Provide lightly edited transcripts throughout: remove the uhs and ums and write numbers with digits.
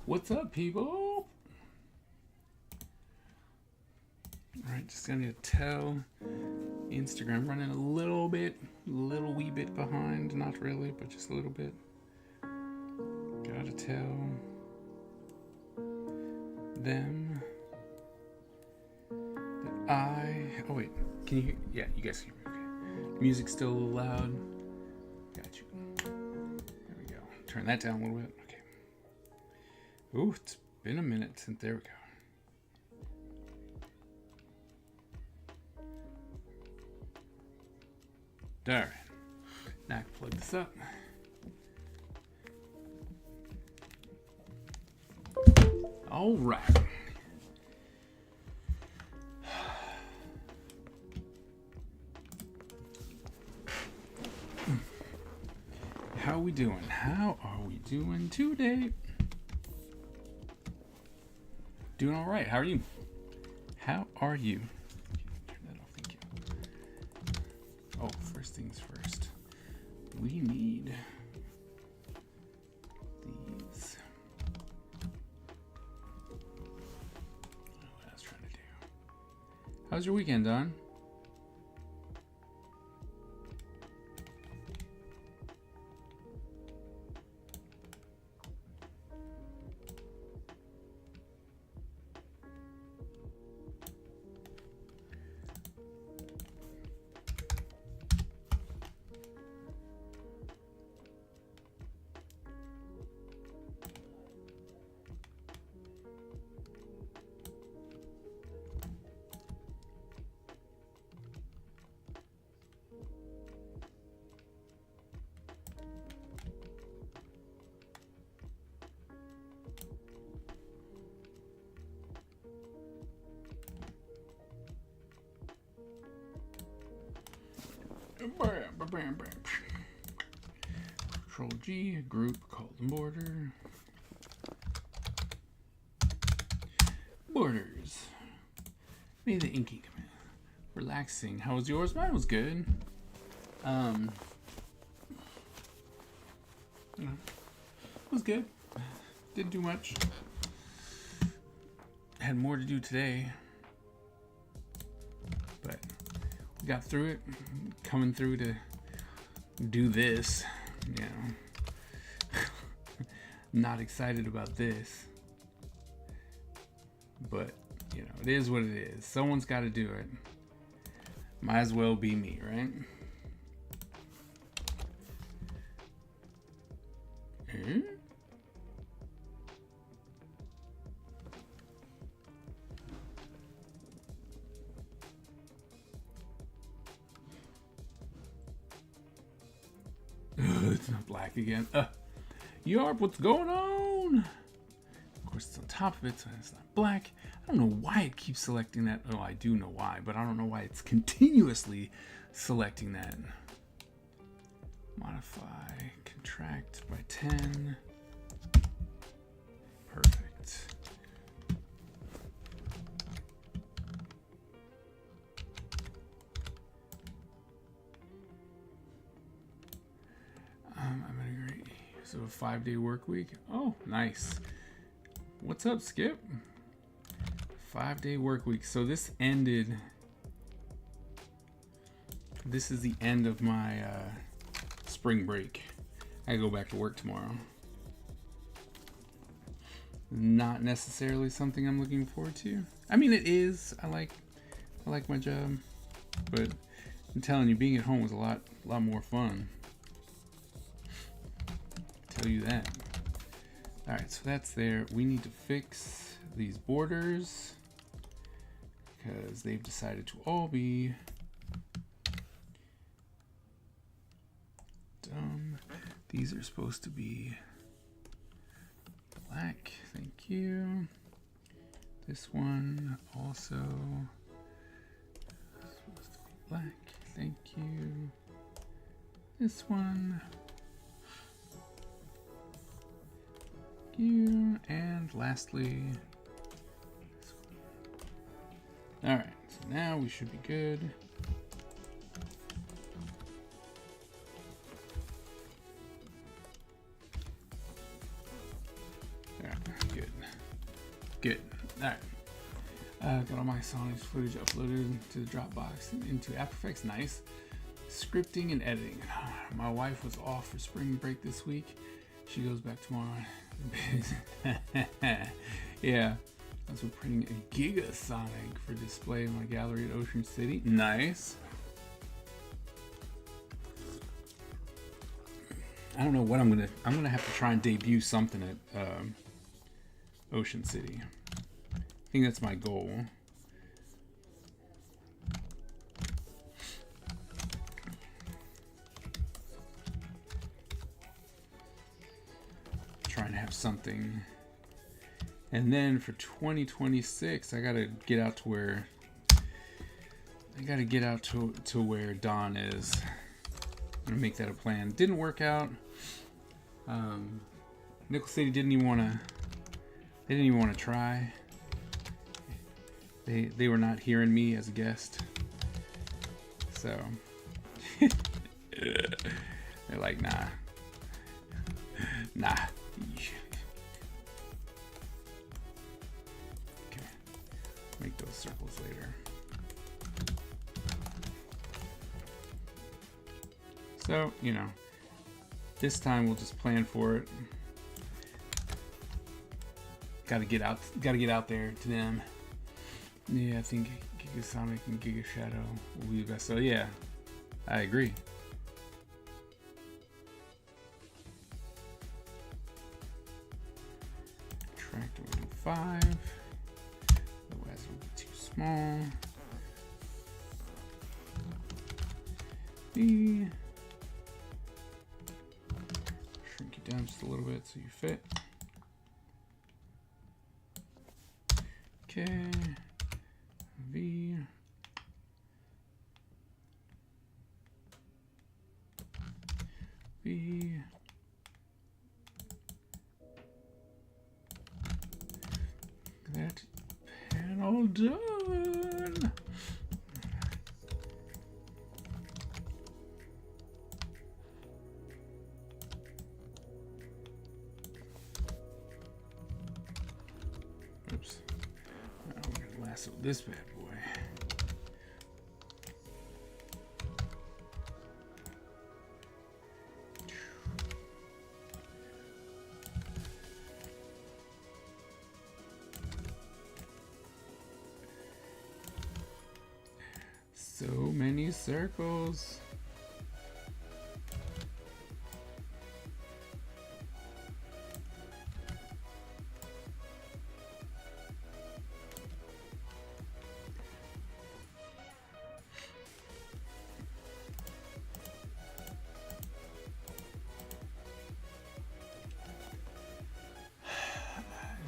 What's up, people? Alright, just gonna need to tell Instagram running a little wee bit behind. Not really, but just a little bit. Gotta tell them that oh wait, can you hear? Yeah, you guys can hear me. Okay. Music's still a little loud. Got you. There we go. Turn that down a little bit. Okay. Ooh, it's been a minute since. There we go. Alright. Now I can plug this up. Alright. How are we doing? How are we doing today? Doing all right. How are you? How are you? Turn that off. Thank you. Oh, first things first. We need these. What I was trying to do. How's your weekend, Don? Control G, group, colon border. Borders. May the inking come in. Relaxing. How was yours? Mine was good. It was good. Didn't do much. Had more to do today. But we got through it. Coming through to do this. You know. Not excited about this. But, you know, it is what it is. Someone's got to do it. Might as well be me, right? It's not black again. Yarp, what's going on? Of course, it's on top of it, so it's not black. I don't know why it keeps selecting that. Oh, I do know why, but I don't know why it's continuously selecting that. Modify, contract by 10. Perfect. I'm gonna agree. So a 5-day work week. Oh, nice. What's up, Skip? 5-day work week. So this ended. This is the end of my spring break. I go back to work tomorrow. Not necessarily something I'm looking forward to. I mean, it is. I like my job, but I'm telling you, being at home was a lot more fun. Tell you that. All right, so that's there. We need to fix these borders because they've decided to all be dumb. These are supposed to be black. Thank you. This one also supposed to be black. Thank you. This one. You, and lastly, all right, so now we should be good. Yeah, good. Got all my Sonics footage uploaded to the Dropbox into After Effects. Nice. Scripting and editing. My wife was off for spring break this week. She goes back tomorrow. Yeah. I was printing a Giga Sonic for display in my gallery at Ocean City. Nice. I don't know what I'm gonna have to try and debut something at Ocean City. I think that's my goal. Trying to have something. And then for 2026, I gotta get out to where Dawn is. I'm gonna make that a plan. Didn't work out. Nickel City didn't even want to try. They were not hearing me as a guest. So they're like, nah. Okay, make those circles later. So, you know, this time we'll just plan for it. Gotta get out there to them. Yeah, I think Giga Sonic and Giga Shadow will be the best. So yeah, I agree. Tractor will do 5. Otherwise it will be too small. Shrink it down just a little bit so you fit. Okay. V. V. That panel done. Oops. Now we're gonna lasso this bad boy. So many circles.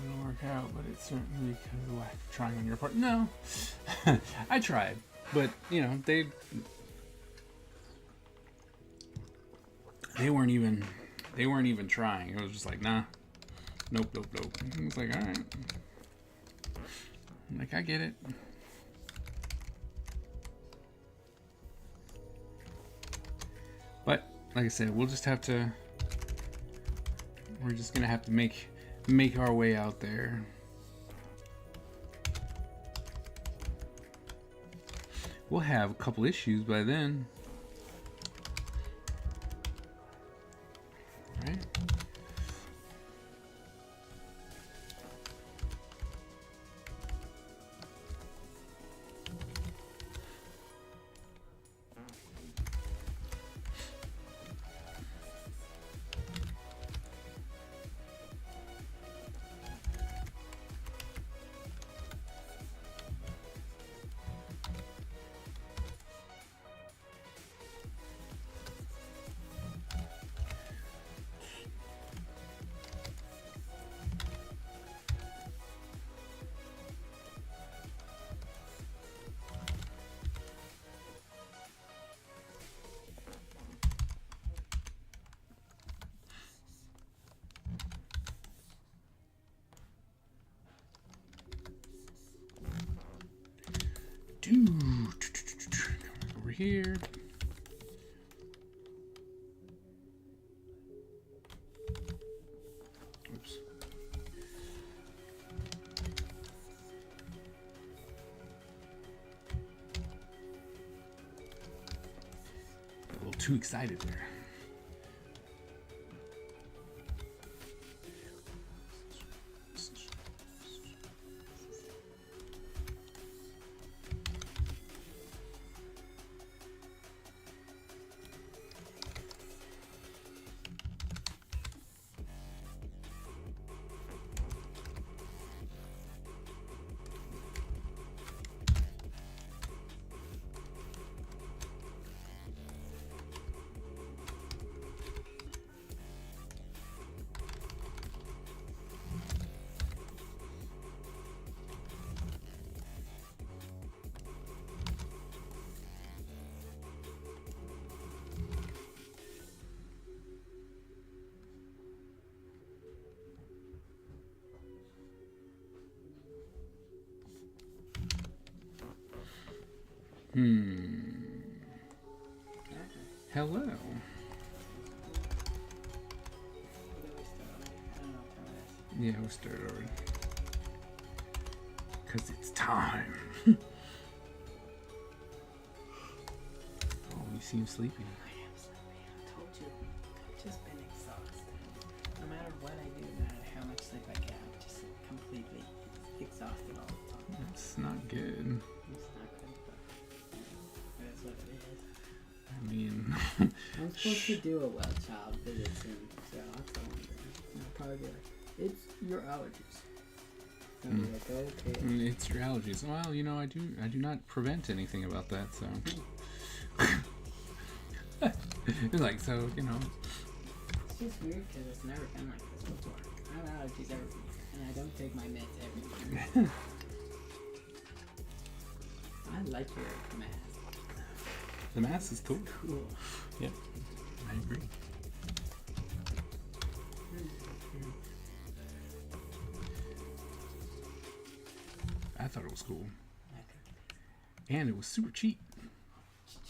Didn't work out, but it's certainly because of lack of trying on your part. No, I tried. But you know, they weren't even trying. It was just like, nah, nope. It was like, all right, I'm like, I get it. But like I said, we're just gonna have to make our way out there. We'll have a couple issues by then. Right? Over here. Oops. too excited there. Hello. Yeah, we'll start already. Because it's time. Oh, you seem sleepy. I am sleepy. I told you. I've just been exhausted. No matter what I do, no matter how much sleep I get, I'm just completely exhausted all the time. That's not good. It's not good, but that's what it is. I mean... I'm supposed to do a well child visit soon, so I'll tell them. I'll probably be like, it's your allergies. I'll be like, okay. It's your allergies. Well, you know, I do not prevent anything about that, so... It's like, so, you know... It's just weird because it's never been like this before. I have allergies every year, and I don't take my meds every year. I like your mask. The mask is cool. Cool. Yep, I agree. I thought it was cool. And it was super cheap.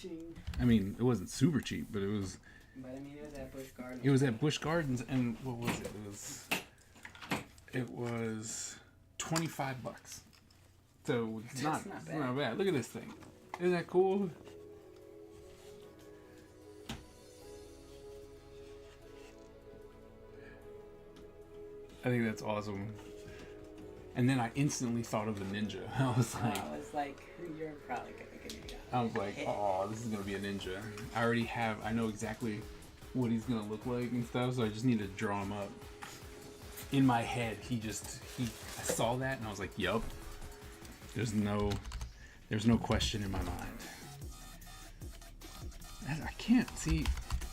Ching. I mean, it wasn't super cheap, but it was... But I mean, it was at Busch Gardens. It was at Busch Gardens, and what was it? It was $25. So it's not bad. Look at this thing. Isn't that cool? I think that's awesome. And then I instantly thought of the ninja. I was like, you're probably gonna get a job. I was like, oh, this is gonna be a ninja. I know exactly what he's gonna look like and stuff, so I just need to draw him up. In my head, I saw that and I was like, yup. There's no question in my mind. I can't see.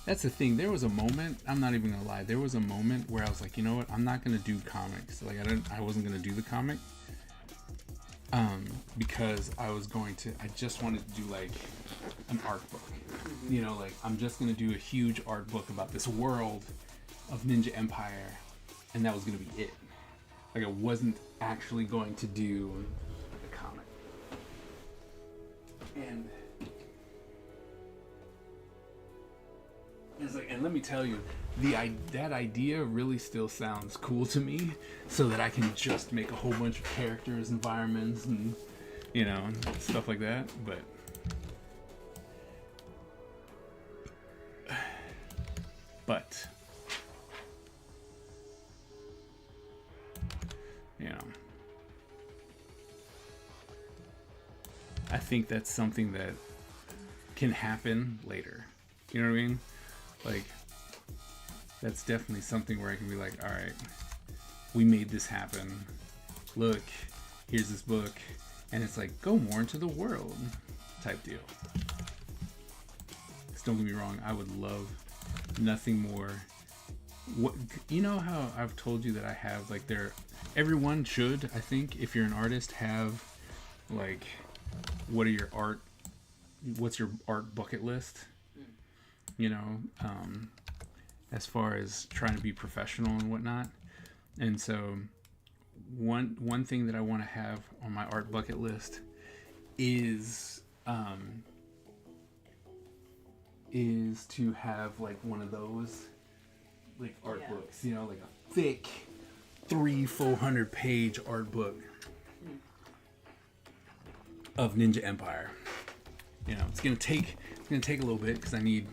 That's the thing. There was a moment. I'm not even gonna lie. There was a moment where I was like, you know what? I'm not gonna do comics. Like I wasn't gonna do the comic. Because I just wanted to do like an art book. You know, like I'm just gonna do a huge art book about this world of Ninja Empire, and that was gonna be it. Like I wasn't actually going to do a comic. And it's like, and let me tell you, that idea really still sounds cool to me, so that I can just make a whole bunch of characters, environments, and you know, stuff like that. But you know, I think that's something that can happen later. You know what I mean? Like, that's definitely something where I can be like, all right, we made this happen. Look, here's this book. And it's like, go more into the world type deal. Just don't get me wrong. I would love nothing more. You know how I've told you that I have, like, everyone should, I think, if you're an artist, have, like, what's your art bucket list? You know, as far as trying to be professional and whatnot. And so one thing that I want to have on my art bucket list is to have like one of those like art books, you know, like a thick 300-400 page art book of Ninja Empire. You know, it's gonna take a little bit because I need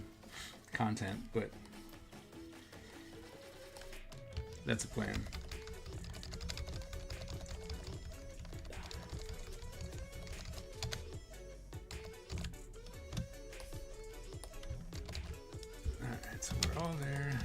content, but that's a plan. Alright, so we're all there.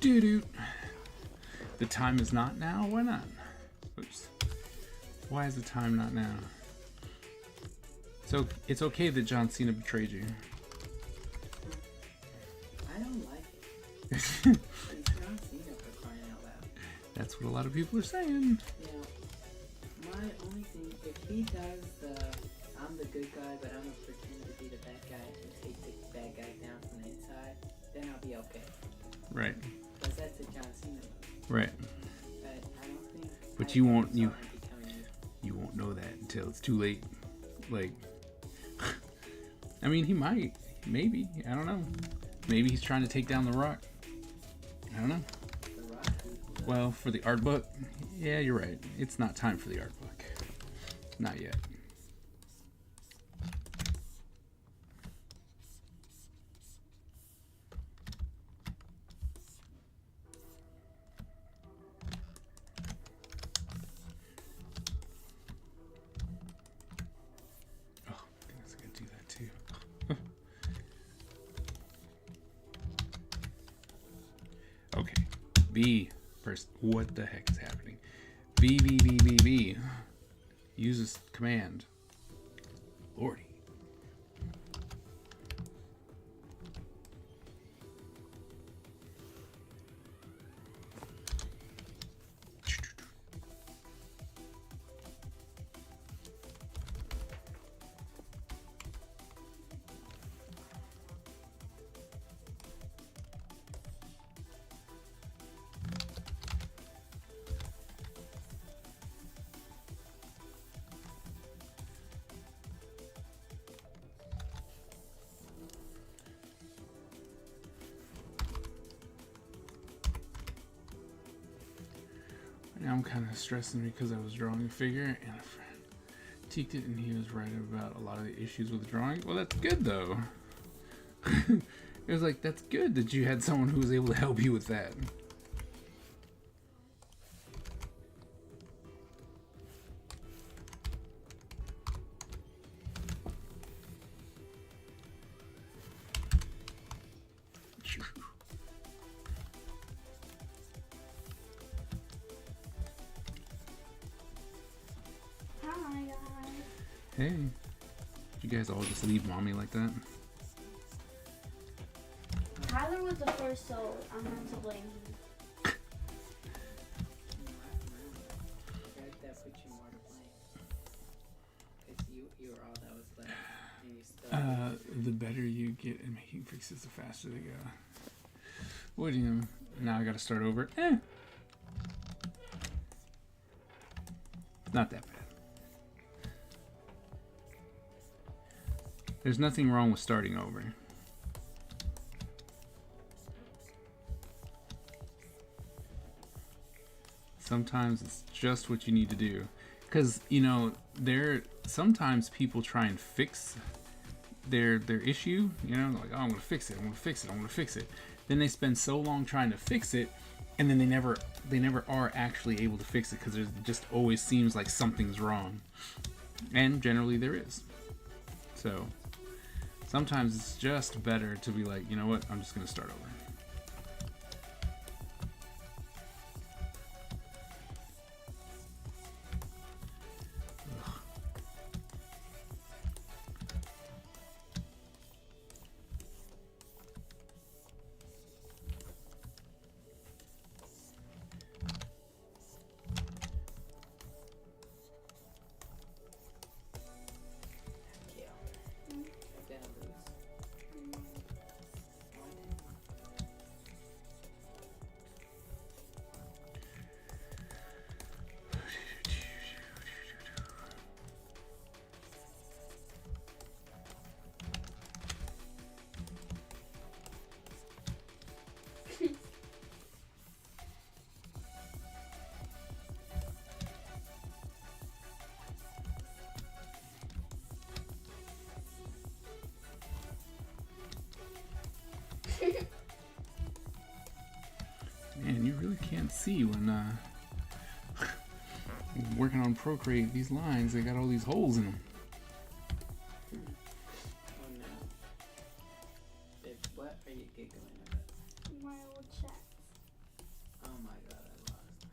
Doo-doo. The time is not now? Why not? Oops. Why is the time not now? So it's okay that John Cena betrayed you. I don't like it. He's John Cena for crying out loud. That's what a lot of people are saying. Yeah. My only thing, if he does the, I'm the good guy, but I'm gonna pretend to be the bad guy and take the bad guy down from the inside, then I'll be okay. Right. Because that's a John Cena movie. Right. But I don't think. But you won't know that until it's too late. Like, I mean, he might, maybe, I don't know. Maybe he's trying to take down The Rock. I don't know. The Rock. Well, for the art book, yeah, you're right. It's not time for the art book. Not yet. Okay, B first. What the heck is happening? B. Uses command. Lordy. Now I'm kind of stressing because I was drawing a figure and a friend critiqued it and he was right about a lot of the issues with the drawing. Well, that's good though. It was like, that's good that you had someone who was able to help you with that. Hey, did you guys all just leave mommy like that? Tyler was the first, so I'm not to blame him. That puts you more to blame. Because you were all that was left. And you still The better you get at making fixes, the faster they go. What do you? Now I gotta start over. Not that bad. There's nothing wrong with starting over. Sometimes it's just what you need to do. Because, you know, sometimes people try and fix their issue, you know, like, oh, I'm gonna fix it, I'm gonna fix it, I'm gonna fix it. Then they spend so long trying to fix it, and then they never are actually able to fix it because there just always seems like something's wrong. And generally there is. So sometimes it's just better to be like, you know what, I'm just gonna start over. Man, you really can't see when working on Procreate. These lines, they got all these holes in them. Oh no. Babe, what are you giggling about? My old chat. Oh my god, I lost.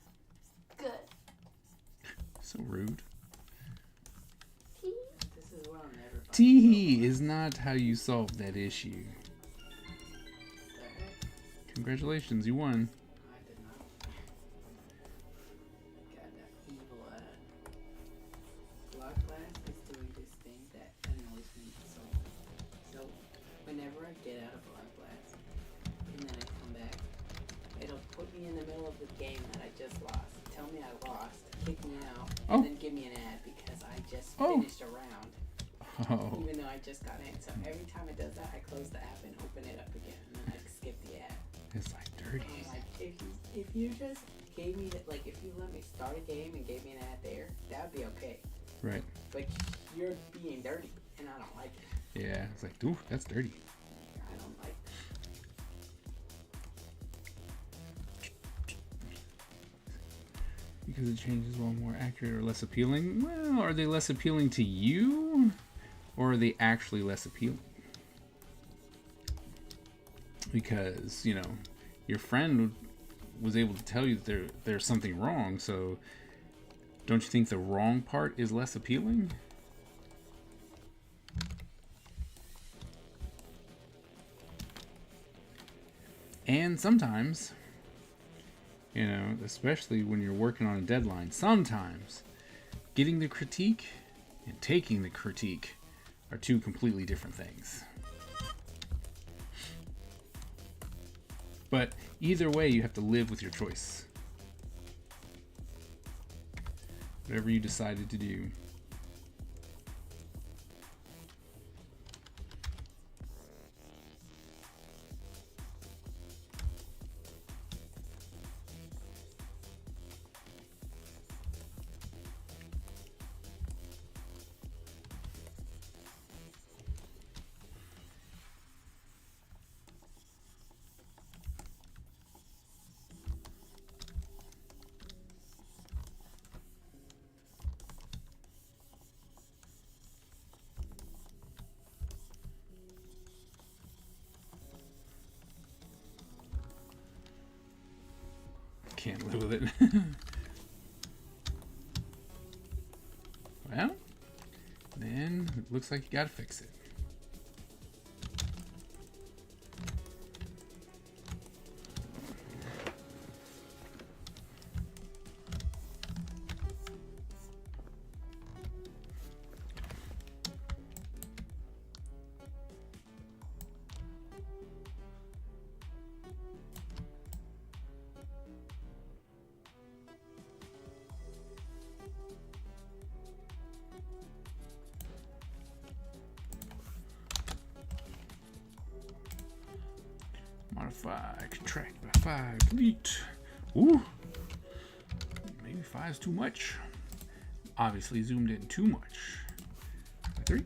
Good. So rude. T. This is what I'll never find. Tee is not how you solve that issue. Is that right? Congratulations, you won. I did not. God, that evil block blast is doing this thing that annoys me so much. So, whenever I get out of block blast and then I come back, it'll put me in the middle of the game that I just lost. Tell me I lost, kick me out, and Oh. then give me an ad because I just Oh. finished a round. Oh, Even though I just got in. So every time it does that, I close the app and open it up again, and then I skip the ad. it's like dirty. I'm like, if you just gave me that, like, if you let me start a game and gave me an ad there, that would be okay. Right. But you're being dirty, and I don't like it. Yeah, it's like, ooh, that's dirty. I don't like it. Because it changes while more accurate or less appealing. Well, are they less appealing to you? Or are they actually less appealing? Because, you know, your friend was able to tell you that there's something wrong, so don't you think the wrong part is less appealing? And sometimes, you know, especially when you're working on a deadline, sometimes getting the critique and taking the critique are two completely different things. But either way, you have to live with your choice. Whatever you decided to do. Can't live with it. Well, then it looks like you gotta fix it. Modify, contract by 5, delete. Ooh, maybe 5 is too much. Obviously zoomed in too much. 3.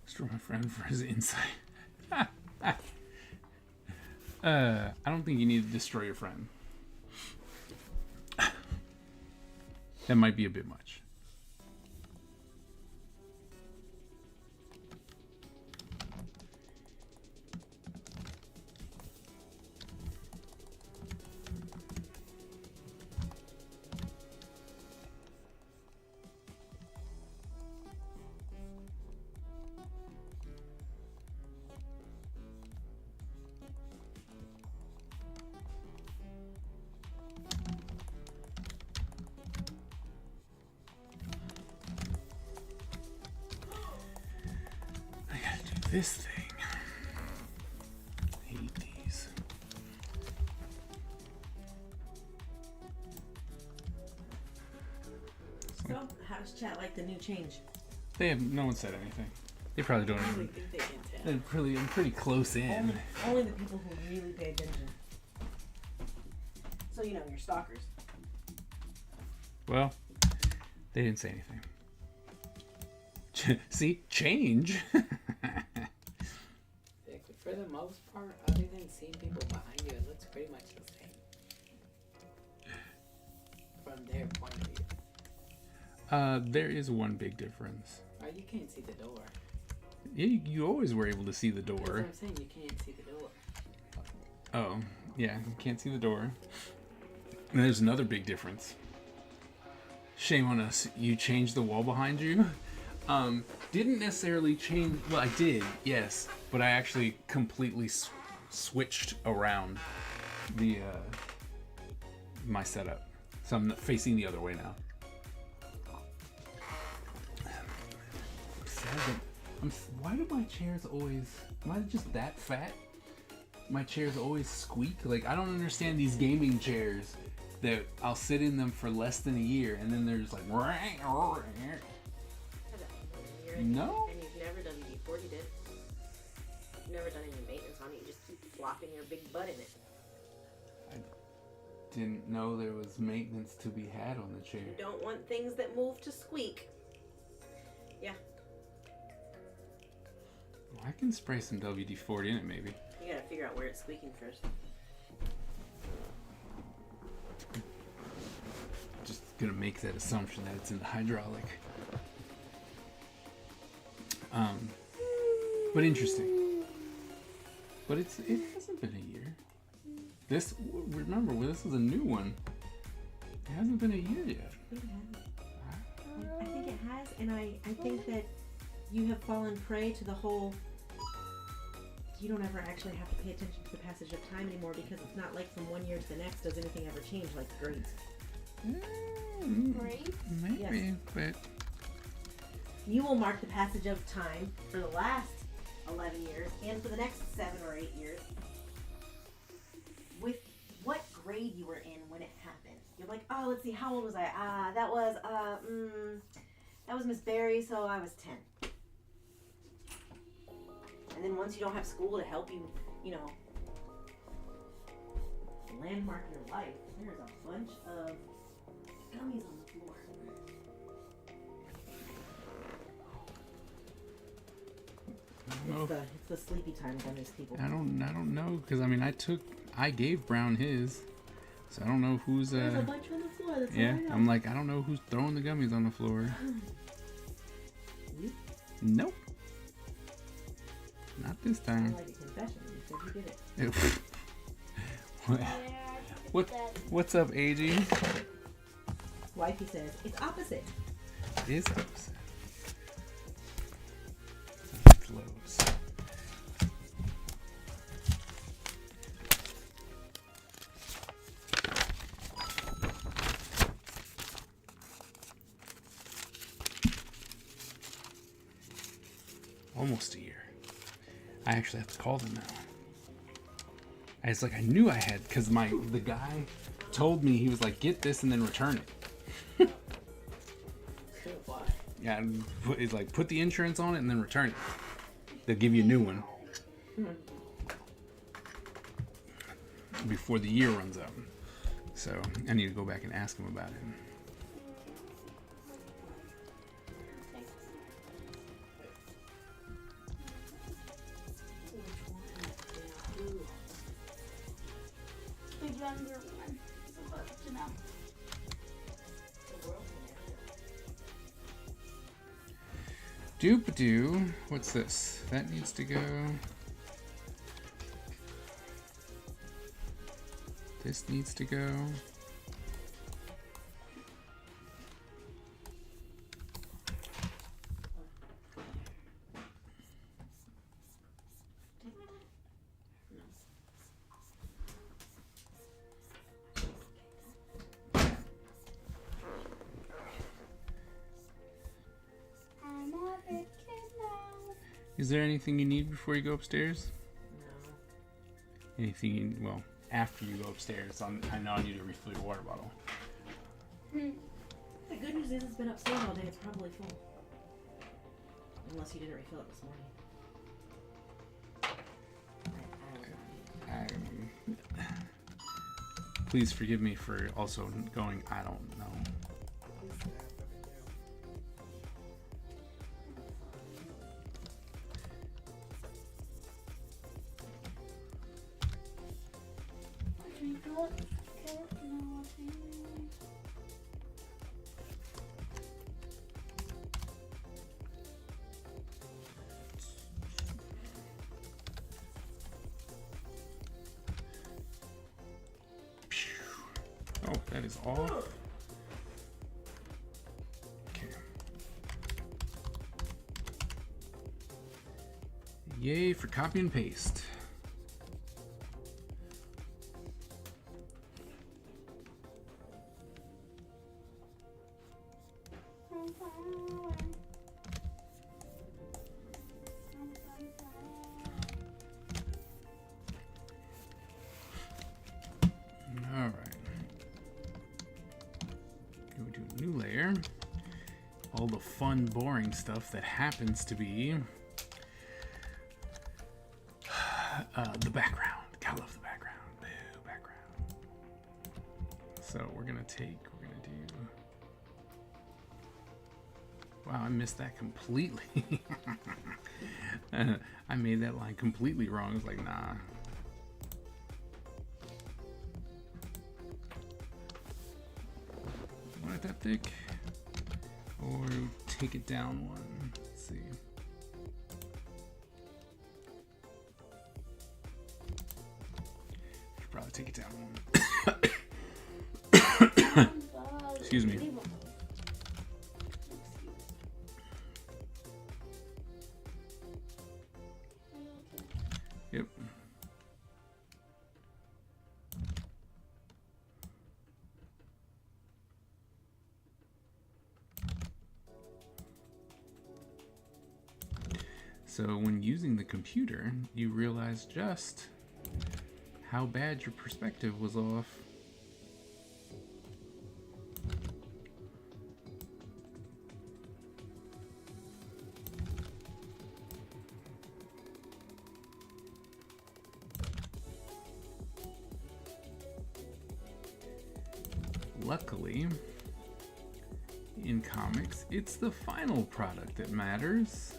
Destroy my friend for his insight. I don't think you need to destroy your friend. That might be a bit much. This thing. I hate these. So, how does chat like the new change? They have no one said anything. They probably don't I even. think they can tell. They're pretty close in. Only the people who really pay attention. so you know, you're stalkers. Well, they didn't say anything. See, change. For the most part, other than seeing people behind you, it looks pretty much the same. From their point of view. There is one big difference. Oh, you can't see the door. You always were able to see the That's what door. I'm saying, you can't see the door. Oh, yeah, you can't see the door. And there's another big difference. Shame on us. You changed the wall behind you. Didn't necessarily change. Well, I did, yes, but I actually completely switched around the my setup, so I'm facing the other way now. I'm sad that why do my chairs always? Am I just that fat? My chairs always squeak. Like, I don't understand these gaming chairs that I'll sit in them for less than a year, and then there's like. No? And you've never done WD-40, did? You've never done any maintenance on it. You just keep flopping your big butt in it. I didn't know there was maintenance to be had on the chair. You don't want things that move to squeak. Yeah. Well, I can spray some WD-40 in it, maybe. You gotta figure out where it's squeaking first. Just gonna make that assumption that it's in the hydraulic. But interesting. But it hasn't been a year. Remember, this is a new one. It hasn't been a year yet. I think it has, and I think that you have fallen prey to the whole. You don't ever actually have to pay attention to the passage of time anymore because it's not like from one year to the next does anything ever change like grades. Great. Maybe, Yes. but You will mark the passage of time for the last 11 years and for the next 7 or 8 years with what grade you were in when it happened. You're like, oh, let's see, how old was I? That was Miss Berry, so I was 10. And then once you don't have school to help you, you know, landmark your life, there's a bunch of gummies on the floor. It's the sleepy time of these people. I don't know, because I mean, I gave Brown his, so I don't know who's There's a bunch on the floor. That's yeah. all I know. I'm like, I don't know who's throwing the gummies on the floor. You? Nope, not this I time. like a confession. You said you did it. What- Yeah, What? What's up, AG? Wifey says it's opposite. It is opposite. Close. Almost a year. I actually have to call them now. It's like I knew I had, because the guy told me, he was like, get this and then return it. Why? Yeah, and it's like, put the insurance on it and then return it. They'll give you a new one before the year runs out. So I need to go back and ask him about it. The younger one is about to know. Doop-a-doo. What's this? That needs to go. This needs to go. I'm a big kid now. Is there anything you need before you go upstairs? No. Anything you, well, after you go upstairs, I know I need to refill your water bottle. The good news is it's been upstairs all day. It's probably full. Unless you didn't refill it this morning. I don't know. Please forgive me for also going, I don't know. Drink up. Okay, no, Oh, that is off. Okay. Yay for copy and paste. Alright. Go to a new layer. All the fun, boring stuff that happens to be the background. Gotta love the background. Boo, background. So we're gonna do. Wow, I missed that completely. I made that line completely wrong. I was like, nah. Want it that thick? Or take it down one. Let's see. Should probably take it down one. Excuse me. Yep. So when using the computer, you realize just how bad your perspective was off. Luckily, in comics, it's the final product that matters.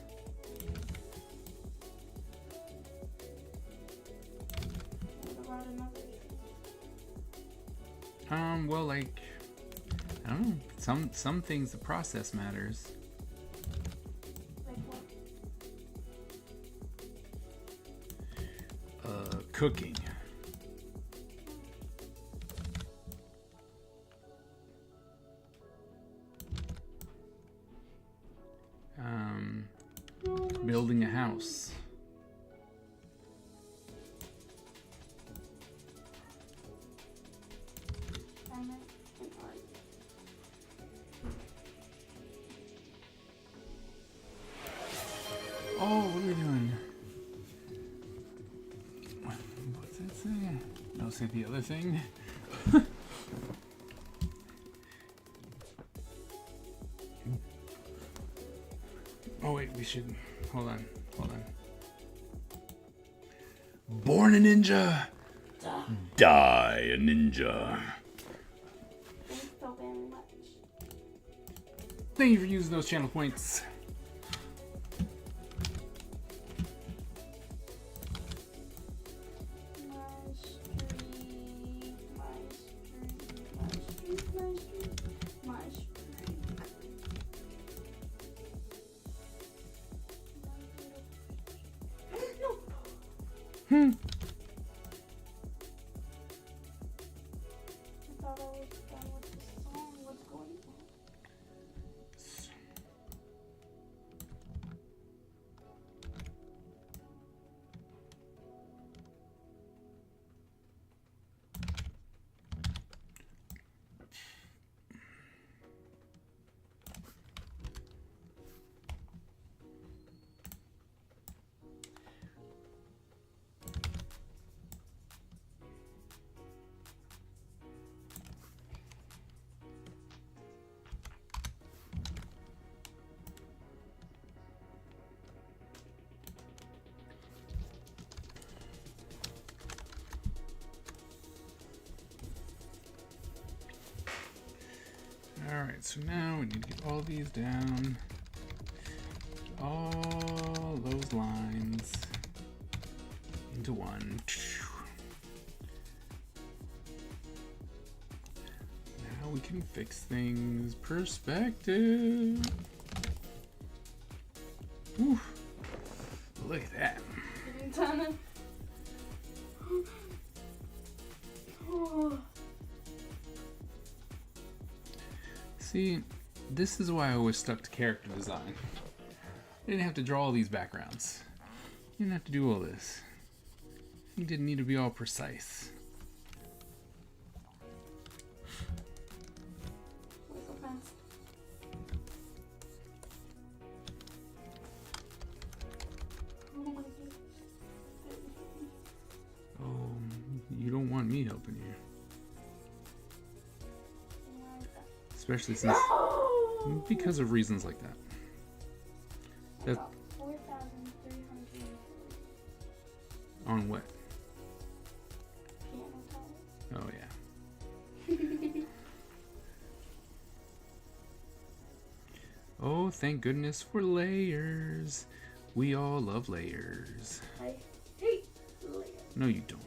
Well, like, I don't know. Some things, the process matters. Like what? Cooking. Building a house. Oh, what are we doing? What's that say? No, say the other thing. Oh wait, we should hold on. Born a ninja, die a ninja. Thanks so very much. Thank you for using those channel points. I thought I was done with the song. What's going on? Alright, so now we need to get all these down. All those lines into one. Now we can fix things. Perspective. Whew. Look at that. Getting done. Oh. See, this is why I always stuck to character design. I didn't have to draw all these backgrounds. You didn't have to do all this. You didn't need to be all precise. Why so fast? Oh my God. Oh, you don't want me helping you. Especially since, because of reasons like that. That About 4,300 on what? piano tiles. Oh yeah. Oh, thank goodness for layers. We all love layers. I hate layers. No, you don't.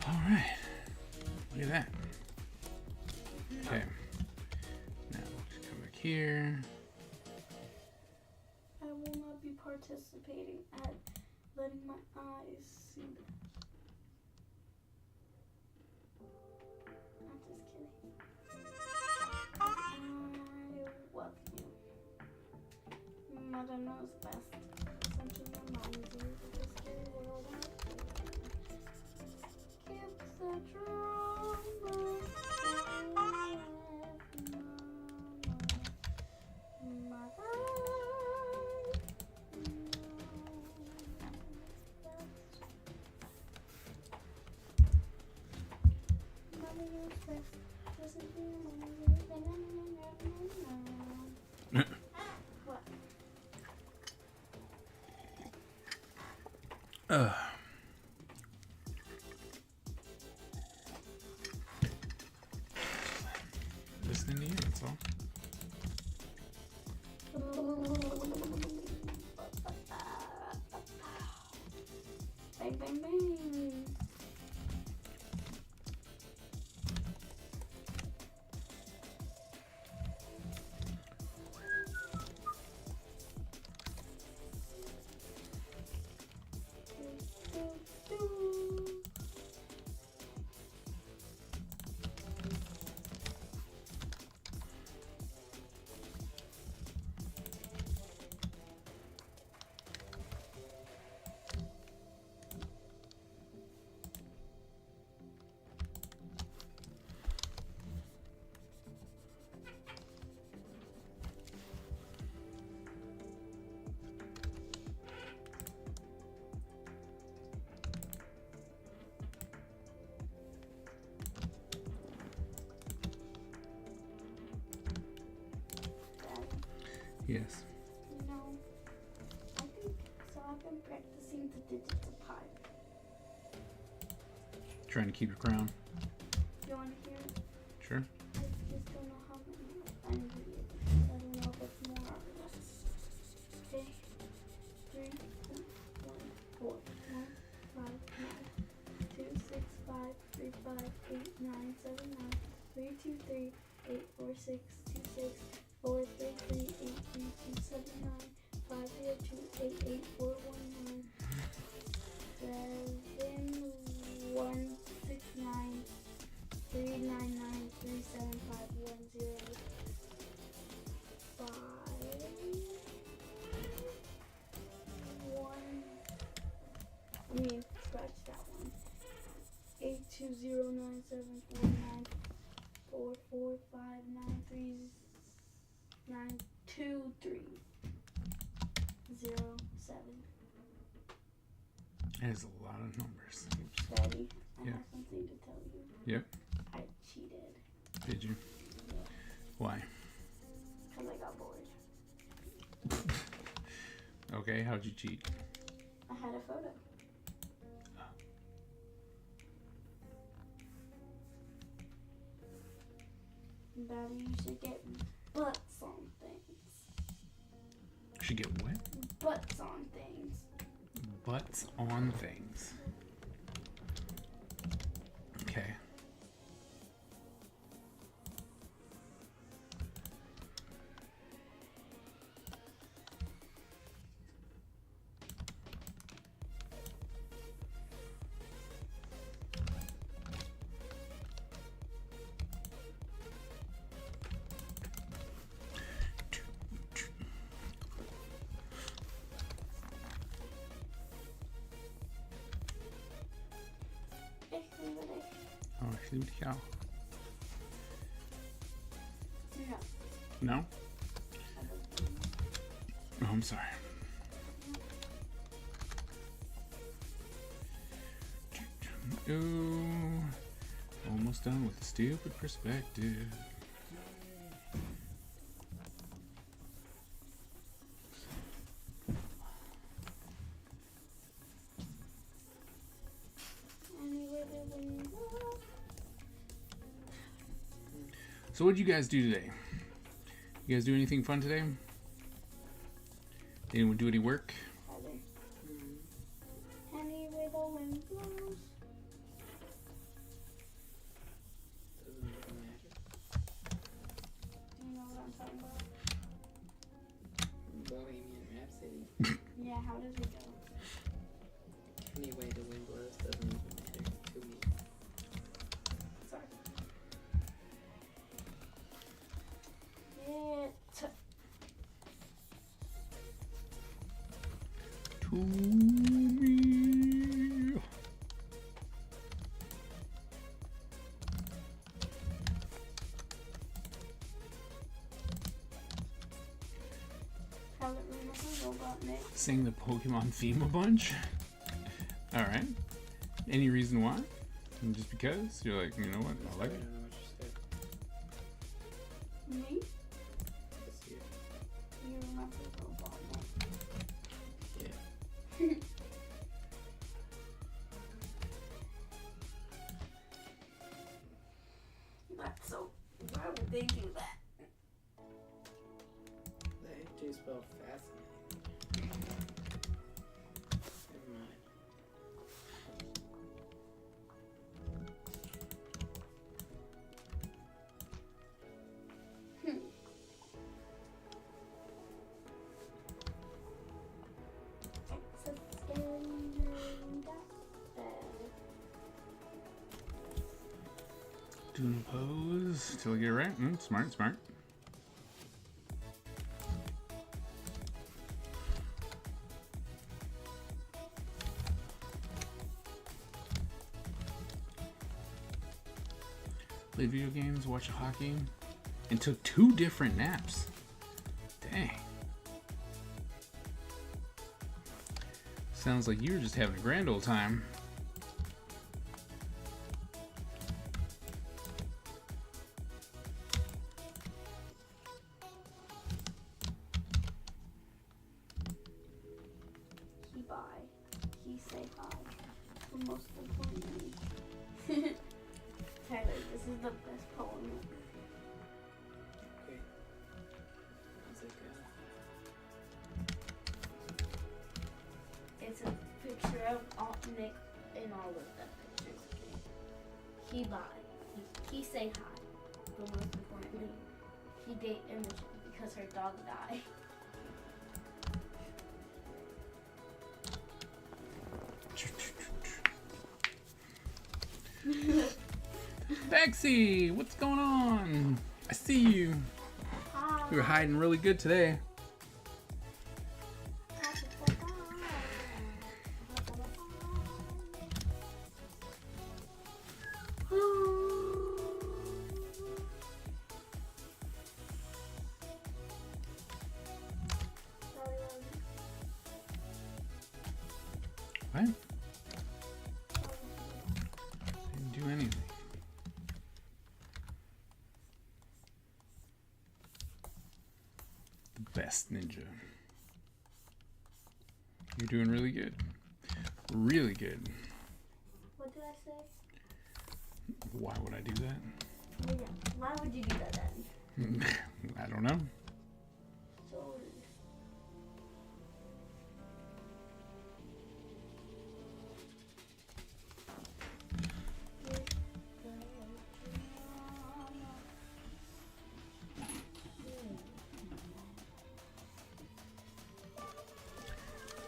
All right. Look at that. Okay. Now we'll just come back here. I will not be participating at letting my eyes see that. I'm just kidding. I love you. Mother knows best. Something reminds you of the scary world out there. Keeps the drama alive, Mother. Mommy knows best. Listen to your mommy. What? Listening to you, that's all. Bang, bang, bang. Yes. No. I think so. I've been practicing the digits of pi. Trying to keep your crown. You want to hear it? Sure. I just don't know how many I'm going to get because I don't know if it's more or less. Okay. 3, 2, 1, 4, 1, 5, 9, 2, 6, 5, 3, 5, 8, 9, 7, 9, 3, 2, 3, 8, 4, 6, 2, 6, 4, 3, 3, 8, 3, 2, 7, 9, 5, 0, 2, 8, 8, 4, 1, 9, 7, 1, 6, 9, 3, 9, 9, 3, 7, 5, 1, 0, 5, 1. I mean, scratch that one. 8, 2, 0, 9, 7, 4, 9, 4, 4, 5, 9, 3, 2307. That is a lot of numbers. Daddy, I Yeah. have something to tell you. Yep. I cheated. Did you? Yeah. Why? Because I got bored. Okay, how'd you cheat? I had a photo. Daddy, you should get butts on things. Should get what? Butts on things. Butts on things. Okay. Oh, shoot, yeah. No. No? Oh, I'm sorry. Oh, almost done with stupid perspective. So what'd you guys do today? You guys do anything fun today? Anyone do any work? Anyway, the wind blows. Doesn't even matter. Do you know what I'm talking about? Bohemian Rhapsody. Yeah, how does it go? Anyway, the wind blows doesn't even matter to me. Sorry. It. To me. How it remember Robot Nick? Sing the Pokemon theme a bunch. All right. Any reason why? Just because you're like, you know what? I like I it. don't know what you said. Me? Just you. You remember Robot Nick? Yeah. That's so. Why would they do that? That do spell fascinating. Never mind. It's a scary Doing a pose till I get it right. Smart, smart. Played video games, watched hockey, and took 2 different naps. Dang. Sounds like you were just having a grand old time. He buy. He say hi. But most importantly, Tyler, this is the best poem ever. Okay. How's it go? It's a picture of Nick in all of the pictures. He buy. He say hi. But most importantly, he date Imogen because her dog died. Bexy, what's going on? I see you. Hi. You were hiding really good today. What? Didn't do anything. The best ninja. You're doing really good. Really good. What did I say? Why would I do that? Oh, yeah. Why would you do that then? I don't know. So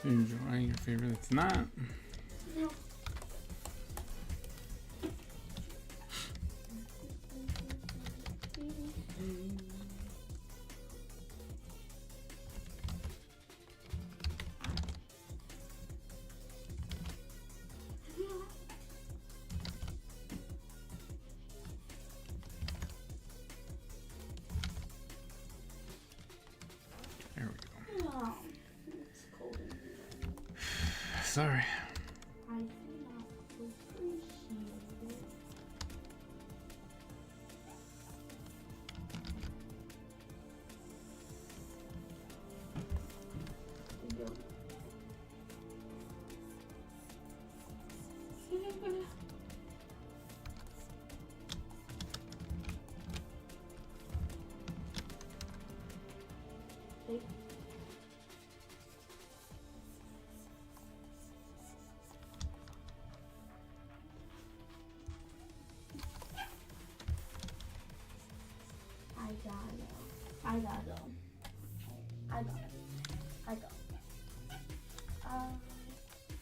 Enjoying your favorite. It's not. no. There we go. Oh, it's cold in here. Sorry. I do not appreciate it. Yo. Wait. I gotta go. I got it.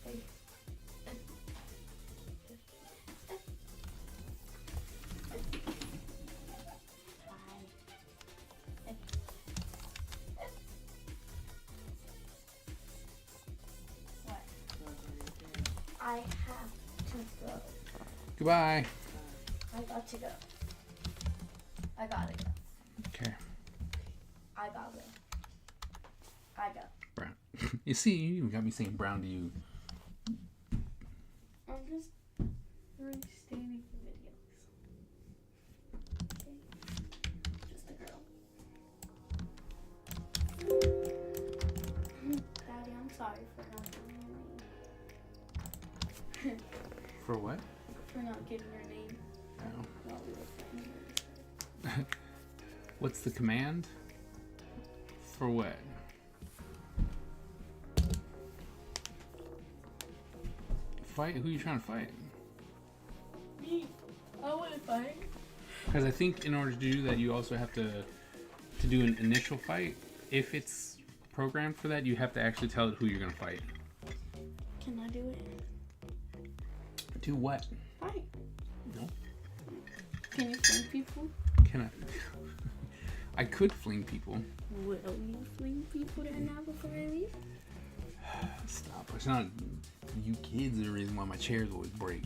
Wait. What? I have to go. Goodbye. I got to go. I gotta go. Okay. I gotta go. I go. Brown. You see, you got me saying brown to you. I'm just restating the videos. Okay? Just a girl. Daddy, I'm sorry for not giving your name. For what? For not giving your name Oh. while we were friends. What's the command? For what? Fight? Who are you trying to fight? Me. I wanna fight. Because I think in order to do that, you also have to do an initial fight. If it's programmed for that, you have to actually tell it who you're gonna fight. Can I do it? Do what? Fight. No. Can you fling people? Can I? I could fling people. Will you fling people right now before I leave? Stop. It's not you kids are the reason why my chairs always break.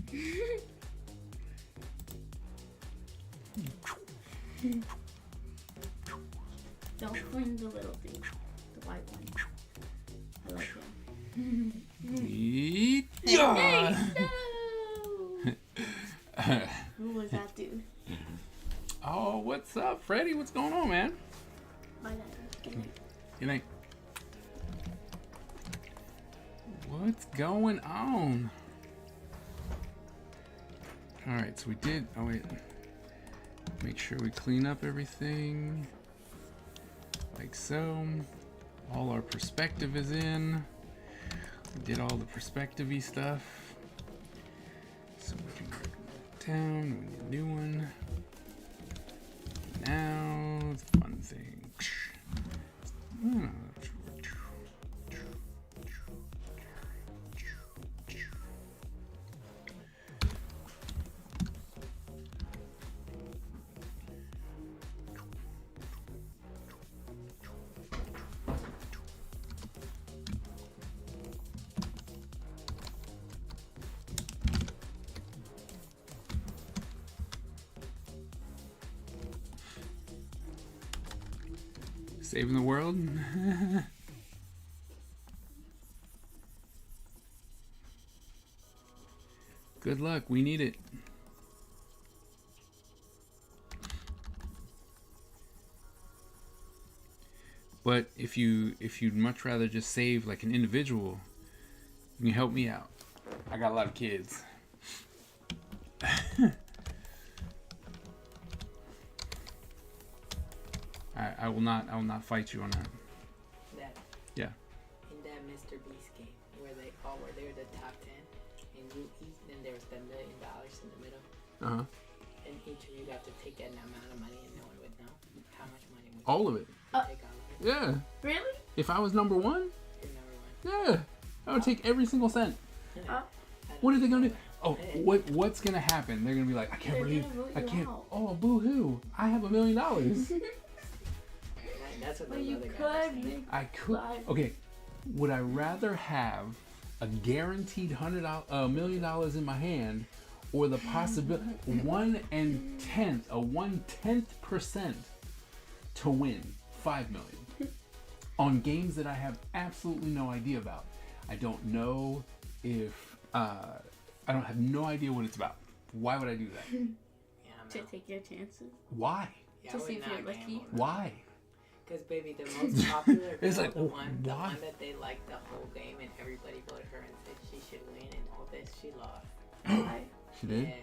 Don't fling the little thing. The white one. I like him. Yeah. No! Who was that dude? Oh, what's up, Freddie? What's going on, man? My dad. Good night. Good night. What's going on? All right, so we did. Oh wait. Make sure we clean up everything, like so. All our perspective is in. We did all the perspective-y stuff. So we can write that down. We need a new one. Now, the fun thing. Saving the world. Good luck. We need it. But if you'd much rather just save like an individual, you can help me out. I got a lot of kids. I will not fight you on that. That. Yeah. In that Mr. Beast game where they're the top 10 and you eat, and there's the $1 million in the middle, Uh-huh. and each of you got to take that amount of money and no one would know how much money would All of it. you take all of it. Yeah. Really? If I was number one, You're number one. yeah. I would take every single cent. What are they gonna do? Oh, what's gonna happen? They're gonna be like, I can't They're believe gonna vote I you can't. out. Oh, boo hoo! I have $1 million. That's what But those you other guys could are saying. make I could. Live. Okay, would I rather have a guaranteed $1 million in my hand, or the possibility 1/10% to win $5 million on games that I have absolutely no idea about? I don't know if I don't have no idea what it's about. Why would I do that? Yeah, I'm to out. take your chances. Why? Yeah, to I would see if you're not lucky. gamble. Why? Because baby, the most popular It's girl, like, the one why? that they liked the whole game and everybody voted her and said she should win and all this, she lost. She did? Yeah,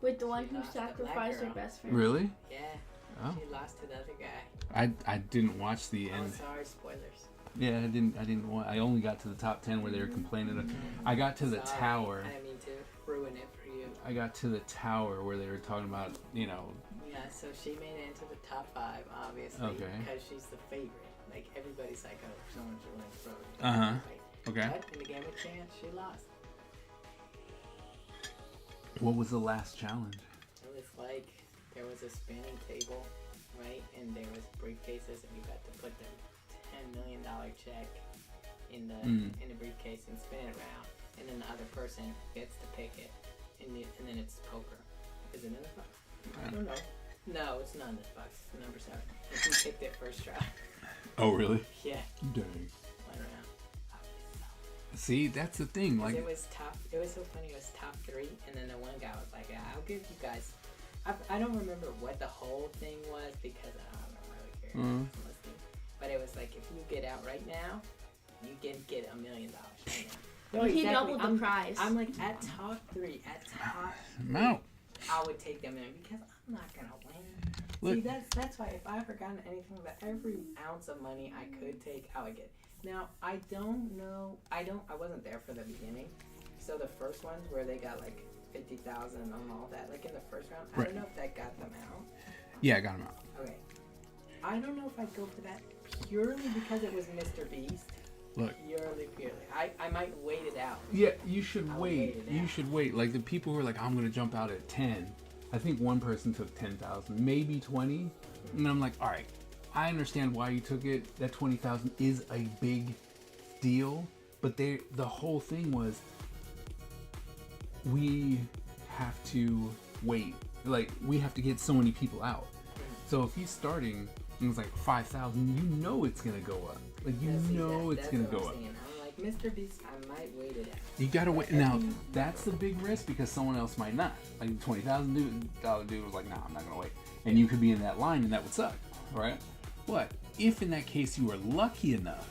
With the one She who lost the black sacrificed her girl. best friend. Really? yeah. Oh. She lost to the other guy. I didn't watch the Oh, end. sorry, spoilers. Yeah, I didn't want. I only got to the top 10 where they were complaining. I got to the Sorry, tower. I didn't mean to ruin it for you. I got to the tower where they were talking about, Yeah, so she made it into the top 5, obviously, Okay. because she's the favorite. Like, everybody's like, oh, someone should win for her. Uh-huh. Right? okay. But in the game of chance, she lost. What was the last challenge? It was like there was a spinning table, right? And there was briefcases, and you got to put the $10 million check in the briefcase and spin it around, and then the other person gets to pick it, and then it's poker. Is it in this box? I don't know. No, it's not in this box. It's number 7. If you picked it first try. Oh, really? Yeah, Dang. went around. See, that's the thing. Like, It was so funny. It was top 3, and then the one guy was like, "Yeah, I'll give you guys." I don't remember what the whole thing was because I don't really care. Mhm. Listening. But it was like, if you get out right now, you can get $1 million right now. He doubled the prize. I'm like at top 3. At top, I'm out. I would take them in because I'm not gonna win. Look. See, that's why if I ever gotten anything, but every ounce of money I could take, I would get. Now I don't know. I wasn't there for the beginning. So the first ones where they got like 50,000 and all that, like in the first round, I Right. don't know if that got them out. Yeah, I got him out. Okay. I don't know if I'd go for that purely because it was Mr. Beast. Look. Purely. I might wait it out. Yeah, you should I'll wait. wait it You out. should wait. Like the people who are like, I'm gonna jump out at 10. I think one person took 10,000, maybe 20, and I'm like, all right, I understand why you took it. That 20,000 is a big deal, but the whole thing was we have to wait. Like we have to get so many people out. So if he's starting and it's like 5,000, you know it's gonna go up. Like you That's know it's gonna go up. I'm like, Mr. Beast, I might wait it out. You gotta wait. Now that's the big risk because someone else might not. Like the $20,000 dude was like, "Nah, I'm not gonna wait," and you could be in that line, and that would suck, right? But if in that case you were lucky enough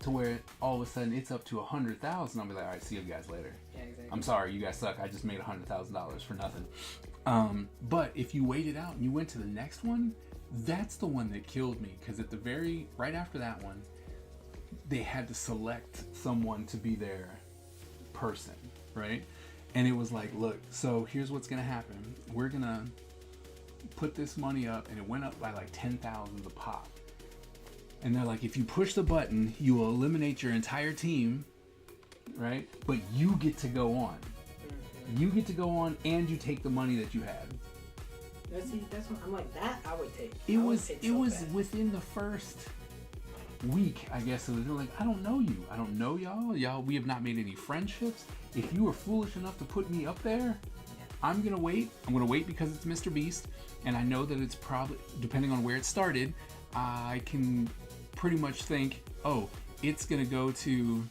to where all of a sudden it's up to 100,000, I'll be like, "All right, see you guys later. Yeah, exactly. I'm sorry, you guys suck. I just made $100,000 for nothing." But if you waited out and you went to the next one, that's the one that killed me because at the right after that one, they had to select someone to be their person, right? And it was like, look, so here's what's gonna happen. We're gonna put this money up, and it went up by like 10,000 a pop. And they're like, if you push the button, you will eliminate your entire team, right? But you get to go on. You get to go on, and you take the money that you had. See, that's what I'm like. That I would take. It I would was take it so was fast. within the first week, I guess. So they're like, I don't know you. I don't know y'all. We have not made any friendships. If you were foolish enough to put me up there, I'm gonna wait. I'm gonna wait because it's Mr. Beast, and I know that it's probably, depending on where it started, I can pretty much think, oh, it's gonna go to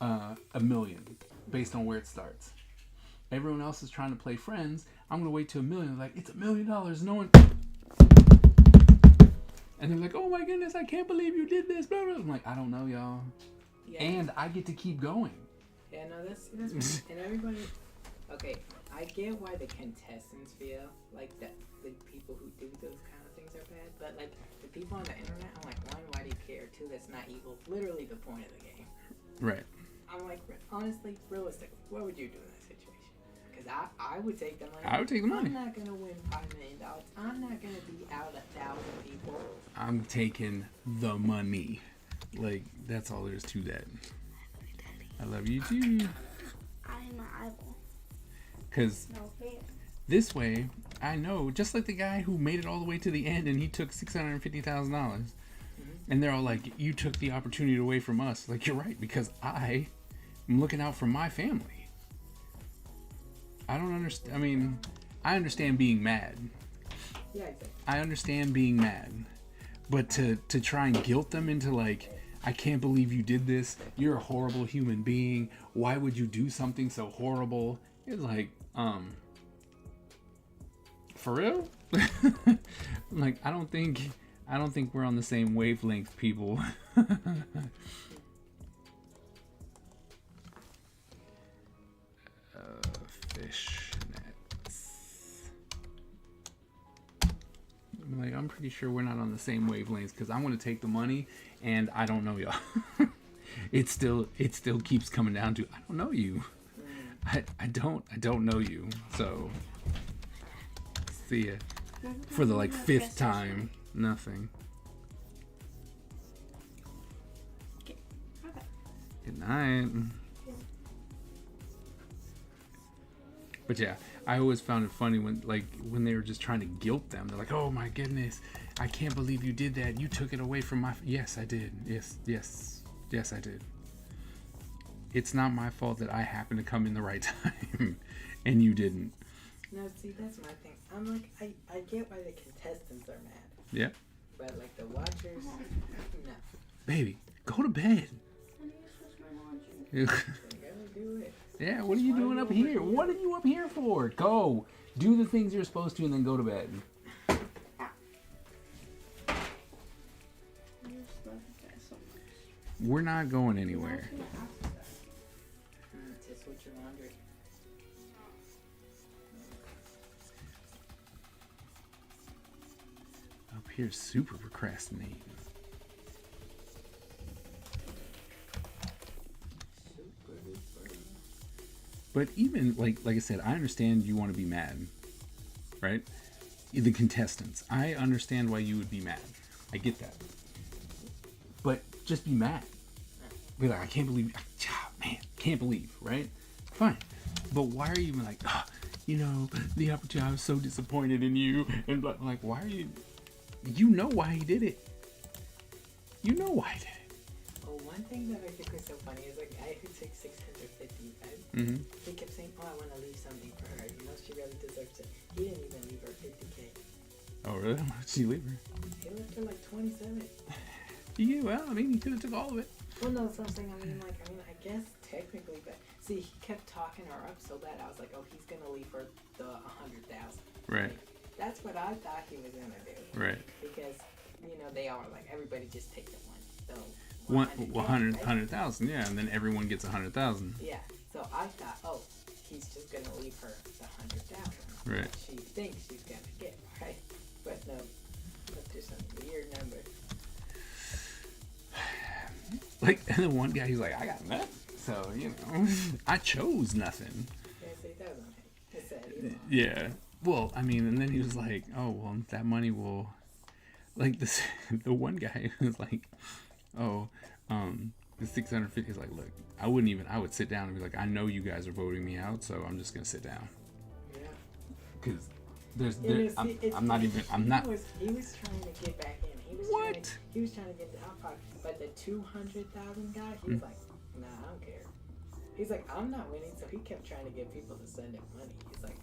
$1 million based on where it starts. Everyone else is trying to play friends. I'm gonna wait till $1 million. Like, it's $1 million. No one. And they're like, oh my goodness, I can't believe you did this. Blah, blah. I'm like, I don't know, y'all. Yeah. And I get to keep going. Yeah, no, that's right. And everybody. Okay, I get why the contestants feel like that. The people who do those kind of things are bad, but like the people on the internet, I'm like, one, why do you care? Two, that's not evil. Literally the point of the game. Right. I'm like, honestly, realistically, what would you do in that situation? Because I would take the money. I would take the money. I'm not gonna win $5 million. I'm not gonna be out 1,000 people. I'm taking the money. Like, that's all there is to that. I love you too. I'm not eyeball. Because No fair. this way, I know, just like the guy who made it all the way to the end and he took $650,000. And they're all like, you took the opportunity away from us. Like, you're right, because I am looking out for my family. I don't understand. I mean, I understand being mad. Yeah, exactly. I understand being mad. But to try and guilt them into like, I can't believe you did this. You're a horrible human being. Why would you do something so horrible? It's like, for real? Like, I don't think we're on the same wavelength, people. Fish nets. I'm pretty sure we're not on the same wavelengths because I'm gonna take the money and I don't know y'all. It still keeps coming down to I don't know you. I don't know you. So see ya. For the like 5th time. Nothing. Okay. Good night. But yeah, I always found it funny when they were just trying to guilt them. They're like, "Oh my goodness, I can't believe you did that. You took it away from my." Yes, I did. Yes, I did. It's not my fault that I happened to come in the right time, and you didn't. No, see, that's my thing. I'm like, I get why the contestants are mad. Yeah. But like the watchers, no. Baby, go to bed. I need to switch my laundry. They gotta do it. Yeah, what are you doing up here? What are you up here for? Go. Do the things you're supposed to and then go to bed. I just love you guys so much. We're not going anywhere. I was gonna ask you that. To switch your laundry. Up here, super procrastinating. But even like I said, I understand you want to be mad, right? The contestants, I understand why you would be mad. I get that. But just be mad. Be like, I can't believe, man, can't believe, right? Fine. But why are you even like, the opportunity? I was so disappointed in you, and like, why are you? You know why he did it. You know why he did it. Oh, one thing that I think was so funny is like, I who took 650, right? Mm-hmm. He kept saying, "Oh, I want to leave something for her. She really deserves it." He didn't even leave her 50K. Oh, really? How much did he leave her? He left her like 27. Yeah, well, I mean, he could have took all of it. Well, no, that's what I'm saying. I guess technically, but see, he kept talking her up so bad. I was like, oh, he's gonna leave her the 100,000. Right. That's what I thought he was gonna do. Right. Because they are like everybody just take the one. So 100,000, yeah, and then everyone gets 100,000. Yeah. So I thought, oh, he's just gonna leave her the 100,000. Right. She thinks she's gonna get, right? But no, that's just some weird number. Like, and then one guy, he's like, I got nothing. So, I chose nothing. Yes, it doesn't. It's sad. Yeah. Well, I mean, and then he was like, oh, well, that money will, like, the one guy was like, oh, the 650, he's like, look, I would sit down and be like, I know you guys are voting me out, so I'm just going to sit down. Yeah. Because I'm not. He was trying to get back in. He was trying to get the outpocket. But the 200,000 guy, he was like, nah, I don't care. He's like, I'm not winning. So he kept trying to get people to send him money. He's like,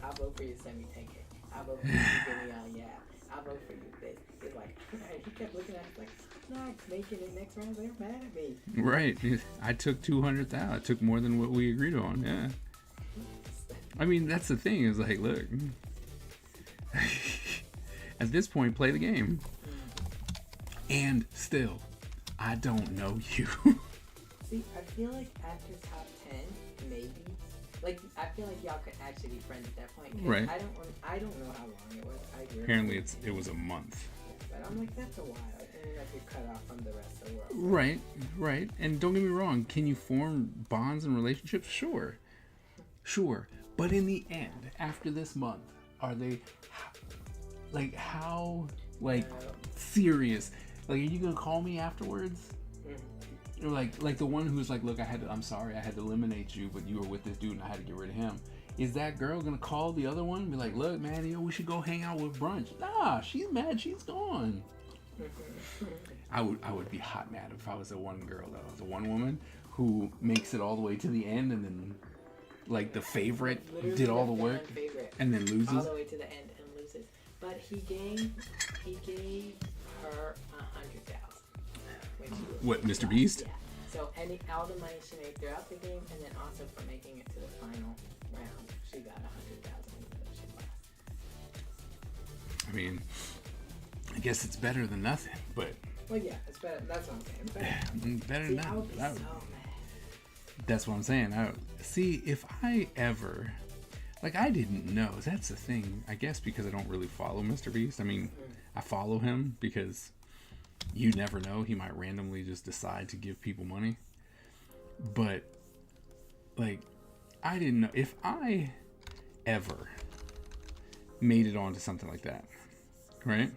I'll vote for you to send me 10K. I'll vote for you to give me all, yeah. I'll vote for you this. He's like, and he kept looking at us like, not making it next round. They're mad at me. Right. I took 200,000. I took more than what we agreed on. Yeah. I mean, that's the thing. Is like, look, at this point, play the game. And still, I don't know you. See, I feel like after top 10, maybe. Like, I feel like y'all could actually be friends at that point. 'Cause Right. I don't know how long it was. I really Apparently, it was a month. But I'm like, that's a while. And like you're cut off from the rest of the world. Right. And don't get me wrong. Can you form bonds and relationships? Sure. But in the end, after this month, are they like how serious? Like, are you gonna call me afterwards? Or like the one who's like, look, I'm sorry, I had to eliminate you, but you were with this dude and I had to get rid of him. Is that girl gonna call the other one and be like, look, man, we should go hang out with brunch? Nah, she's mad, she's gone. I would be hot mad if I was the one girl, though. The one woman who makes it all the way to the end and then, like, the favorite Literally did all the fan work favorite. and then All loses. the way to the end and loses. But he gave her 100,000. What, Mr. Beast? Yeah. So all the money she made throughout the game, and then also for making it to the final round, she got 100,000. She lost. I mean, I guess it's better than nothing, but Well, yeah, it's better. That's what I'm saying. It's better. better See, than I would be nothing. so mad. That's what I'm saying. See, if I ever, like, I didn't know. That's the thing. I guess because I don't really follow Mr. Beast. I mean, I follow him because you never know. He might randomly just decide to give people money. But, like, I didn't know. If I ever made it onto something like that, right?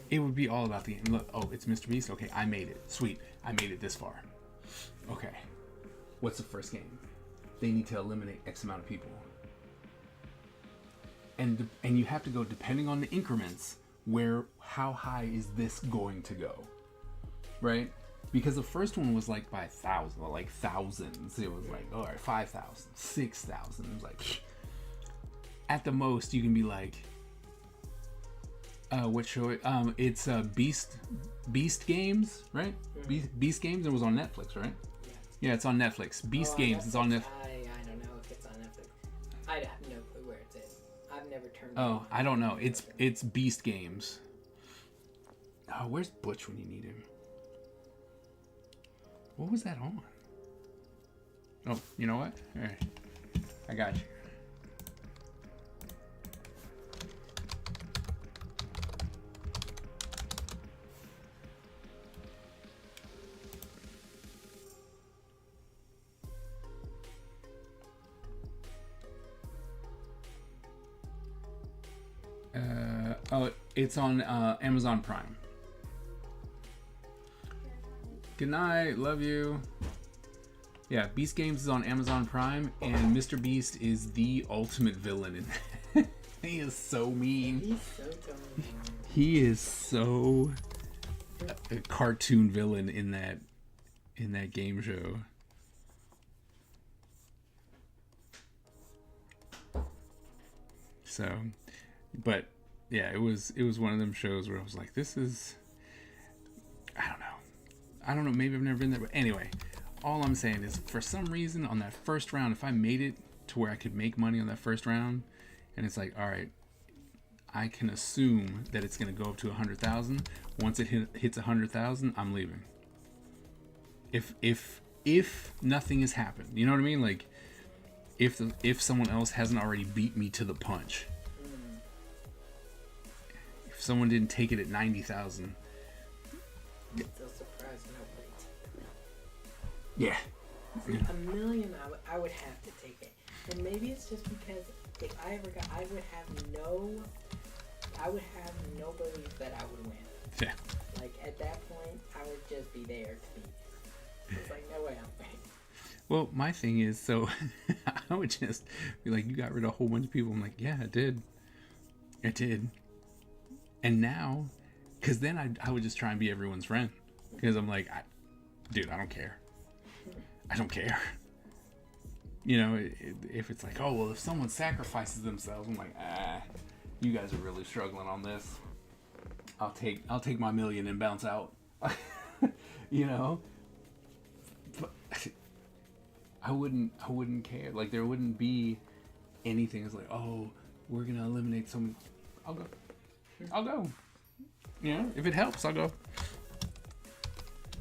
It would be all about the end. Look, oh, it's Mr. Beast? Okay, I made it. Sweet. I made it this far. Okay. What's the first game? They need to eliminate X amount of people. And you have to go, depending on the increments, how high is this going to go? Right? Because the first one was like by thousands. It was like, all right, 5,000, 6,000. It was like, at the most, you can be like, what show it? It's Beast Games, right? Beast Games. It was on Netflix, right? Yeah, it's on Netflix. Beast Games. It's on Netflix. I don't know if it's on Netflix. I have no clue where it's at. I've never turned it Oh, on. I don't know. It's Beast Games. Oh, where's Butch when you need him? What was that on? Oh, you know what? All right, I got you. It's on Amazon Prime. Good night, love you. Yeah, Beast Games is on Amazon Prime, and Mr. Beast is the ultimate villain in that. He is so mean. He's so dumb. He is so a cartoon villain in that game show. So, but yeah, it was one of them shows where I was like, this is, I don't know, maybe I've never been there, but anyway, all I'm saying is, for some reason on that first round, if I made it to where I could make money on that first round, and it's like, all right, I can assume that it's going to go up to 100,000. Once it hits 100,000, I'm leaving. If nothing has happened, you know what I mean? Like, if someone else hasn't already beat me to the punch. If someone didn't take it at 90,000. I'm still surprised nobody took it. Yeah. See, $1 million, I would have to take it. And maybe it's just because if I ever got, I would have no belief that I would win. Yeah. Like, at that point, I would just be there to be. It's like, no way I'm winning. Well, my thing is, so I would just be like, you got rid of a whole bunch of people. I'm like, yeah, I did. And now, because then I would just try and be everyone's friend. Because I'm like, dude, I don't care. You know, if it's like, oh, well, if someone sacrifices themselves, I'm like, you guys are really struggling on this. I'll take my $1 million and bounce out. You know? But I wouldn't care. Like, there wouldn't be anything that's like, oh, we're gonna eliminate someone. I'll go. You know, if it helps, I'll go.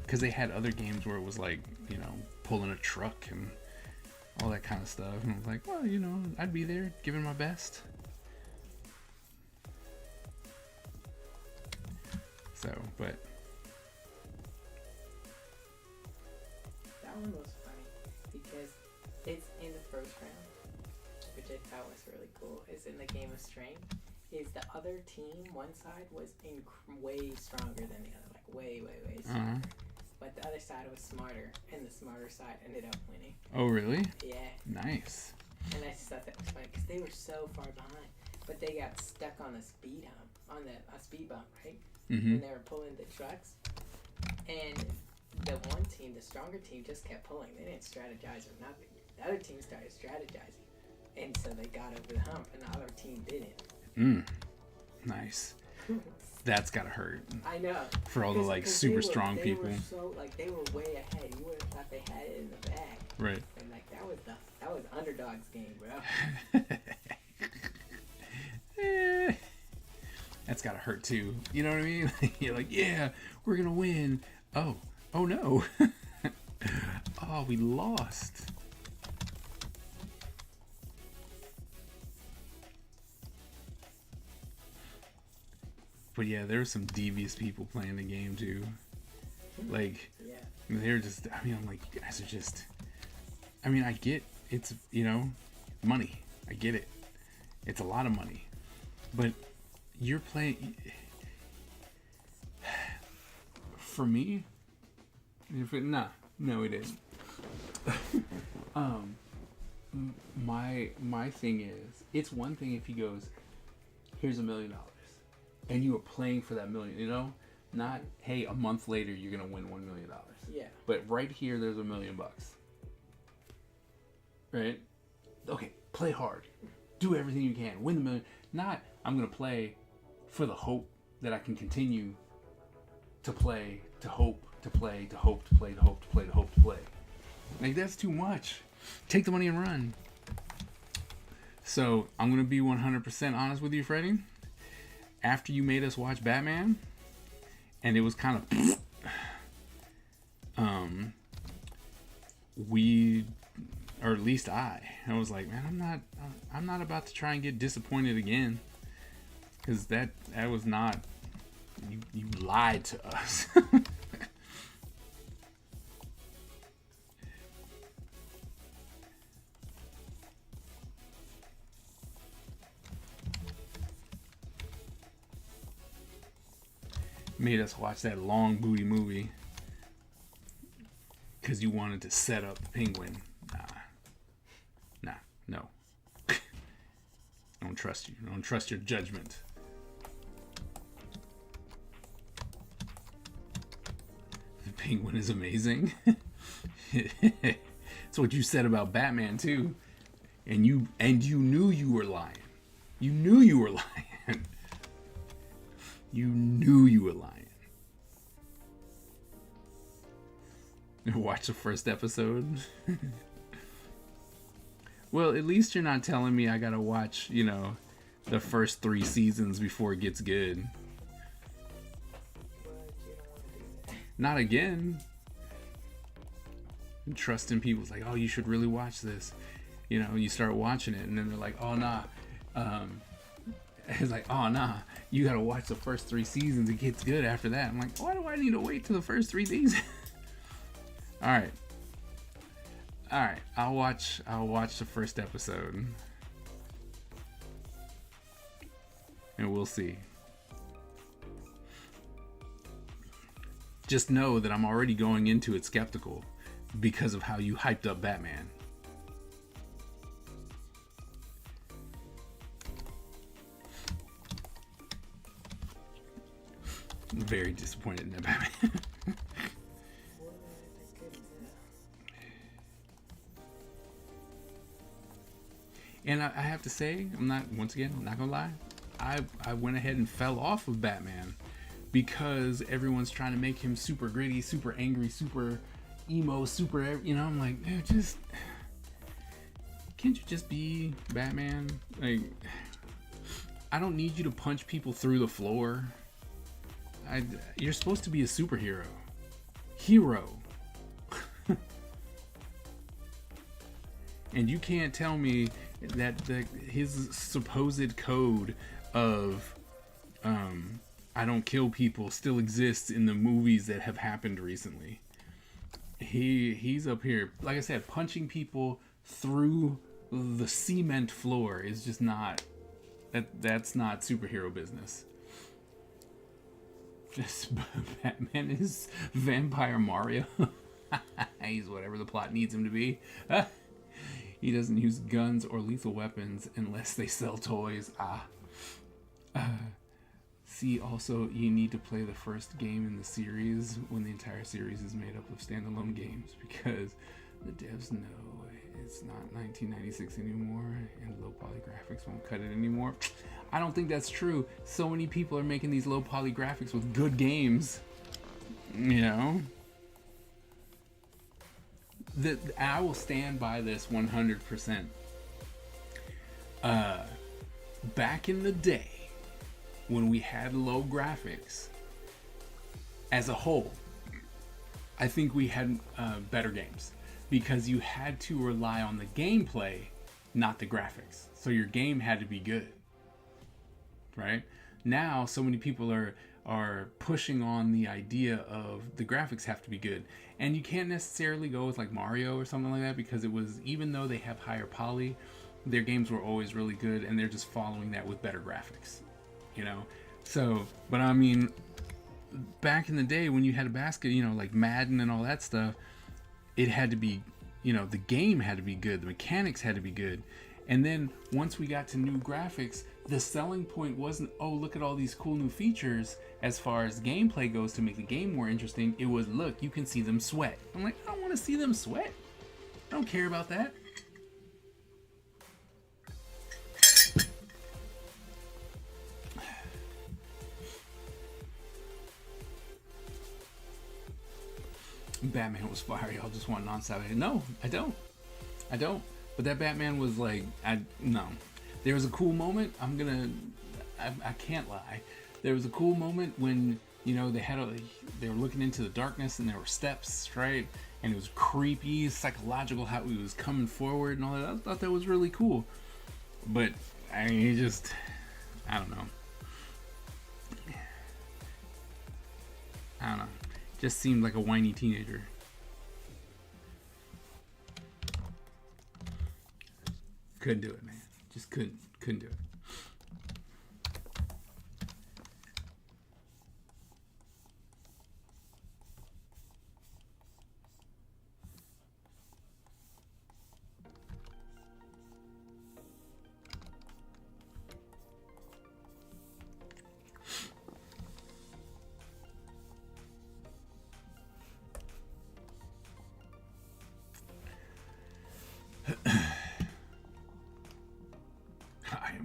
Because they had other games where it was like, you know, pulling a truck and all that kind of stuff. And I was like, well, you know, I'd be there giving my best. So, but That one was funny because it's in the first round, which I thought was really cool. It's in the game of strength. Is the other team, one side was way stronger than the other, like way stronger. But the other side was smarter, and the smarter side ended up winning. oh really? Yeah, Nice. and I just thought that was funny because they were so far behind, but they got stuck on a speed hump, on a speed bump, right? Mm-hmm. When they were pulling the trucks, and the one team, the stronger team, just kept pulling. They didn't strategize or nothing. The other team started strategizing, and so they got over the hump, and the other team didn't. Nice. That's gotta hurt I know. for all the like super strong people. They were so they were way ahead. You would have thought they had it in the bag. Right. And like that was underdog's game, bro. That's gotta hurt too. You know what I mean? You're like, yeah, we're gonna win. Oh no. Oh, we lost. But yeah, there were some devious people playing the game too. Like, Yeah. they're just, I mean, I'm like, you guys are just, I mean, I get it's, you know, money. I get it. It's a lot of money. But you're playing, for me, if it, no, it isn't. My thing is, it's one thing if he goes, here's $1 million, and you are playing for that million, you know, not, hey, a month later you're gonna win $1 million. Yeah. But right here, there's $1 million. Right? Okay, play hard. Do everything you can. Win the million. Not, I'm gonna play for the hope that I can continue to play, to hope, to play, to hope, to play, to hope, to play, to hope, to play. Like, that's too much. Take the money and run. So, I'm gonna be 100% honest with you, Freddie. After you made us watch Batman, and it was kind of we, or at least I was like, man, I'm not about to try and get disappointed again, because that was not, you lied to us. Made us watch that long booty movie because you wanted to set up the Penguin. No. I don't trust you. I don't trust your judgment. The Penguin is amazing. That's what you said about Batman too, and you knew you were lying. You knew you were lying. You knew you were lying. Watch the first episode. Well, at least you're not telling me I gotta watch, you know, the first 3 seasons before it gets good. But you don't want to do that. Not again. And trusting people's like, oh, you should really watch this. You know, you start watching it, and then they're like, oh, nah. It's like, oh, nah. You gotta watch the first 3 seasons. It gets good after that. I'm like, why do I need to wait till the first 3 seasons? All right. I'll watch the first episode, and we'll see. Just know that I'm already going into it skeptical because of how you hyped up Batman. I'm very disappointed in that Batman. And I have to say, I'm not gonna lie, I went ahead and fell off of Batman because everyone's trying to make him super gritty, super angry, super emo, super, you know, I'm like, dude, just can't you just be Batman? Like, I don't need you to punch people through the floor. You're supposed to be a superhero. Hero. And you can't tell me that his supposed code of I don't kill people still exists in the movies that have happened recently. He's up here, like I said, punching people through the cement floor is just not that's not superhero business. Just Batman is Vampire Mario. He's whatever the plot needs him to be. He doesn't use guns or lethal weapons unless they sell toys. See, also, you need to play the first game in the series when the entire series is made up of standalone games, because the devs know it's not 1996 anymore and low poly graphics won't cut it anymore. I don't think that's true. So many people are making these low poly graphics with good games. You know? I will stand by this 100%. Back in the day, when we had low graphics, as a whole, I think we had better games, because you had to rely on the gameplay, not the graphics. So your game had to be good, right? Now, so many people are pushing on the idea of the graphics have to be good, and you can't necessarily go with like Mario or something like that, because it was, even though they have higher poly, their games were always really good, and they're just following that with better graphics, you know? So, but I mean, back in the day when you had a basket, you know, like Madden and all that stuff, it had to be, you know, the game had to be good, the mechanics had to be good. And then once we got to new graphics, the selling point wasn't, oh, look at all these cool new features as far as gameplay goes to make the game more interesting. It was, look, you can see them sweat. I'm like, I don't want to see them sweat. I don't care about that. Batman was fire. Y'all just want non-stop. No, I don't. But that Batman was like, no. There was a cool moment. I can't lie. There was a cool moment when, you know, they were looking into the darkness and there were steps, right? And it was creepy, psychological, how he was coming forward and all that. I thought that was really cool. But I mean, I don't know. Just seemed like a whiny teenager. Couldn't do it, man. Just couldn't do it.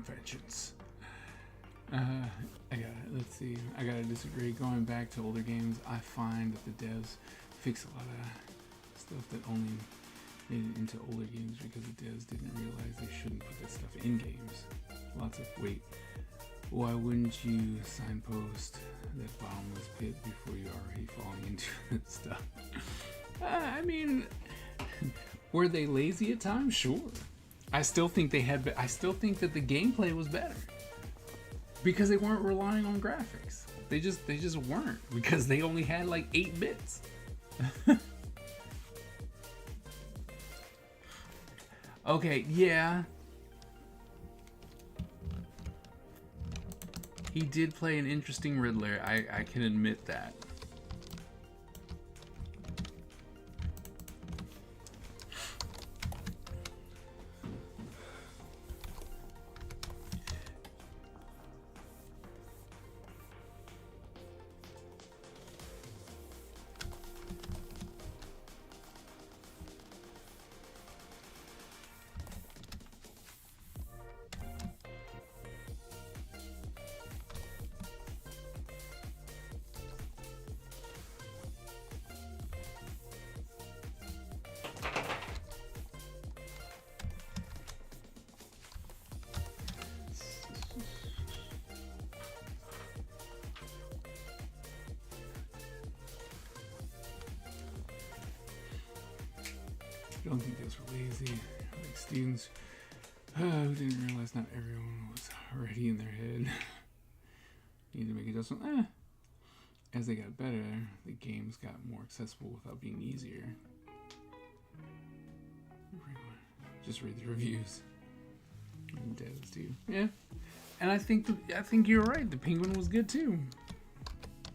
Vengeance. Let's see. I gotta disagree. Going back to older games, I find that the devs fix a lot of stuff that only made it into older games because the devs didn't realize they shouldn't put that stuff in games. Lots of wait. Why wouldn't you signpost that bottomless pit before you already falling into that stuff? I mean, were they lazy at times? Sure. I still think that the gameplay was better because they weren't relying on graphics. They just weren't, because they only had like 8 bits. Okay, yeah. He did play an interesting Riddler. I can admit that. don't think those were lazy. Like students who didn't realize not everyone was already in their head. Need to make adjustments. As they got better, the games got more accessible without being easier. Just read the reviews. And Devs too. Yeah, and I think you're right. The Penguin was good too.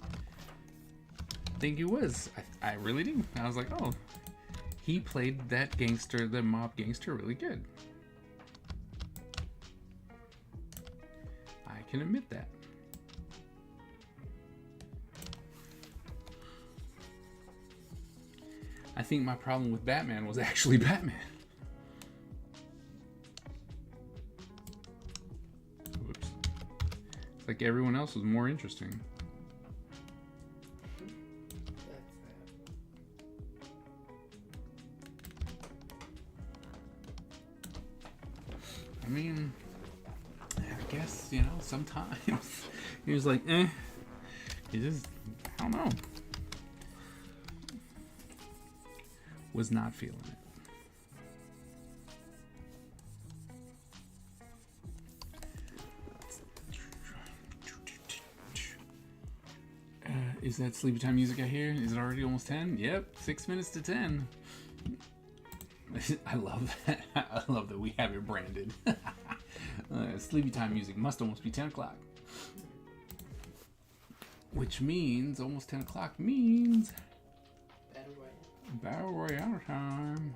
I think he was. I really do. I was like, oh, he played that gangster, the mob gangster, really good. I can admit that. I think my problem with Batman was actually Batman. Whoops. It's like everyone else was more interesting. I mean, I guess, sometimes he was like, he just, I don't know. Was not feeling it. Is that sleepy time music I hear? Is it already almost 10? Yep, 6 minutes to 10. I love that. I love that we have it branded. Sleepy time music must almost be 10 o'clock. Which means almost 10 o'clock means Battle Royale time.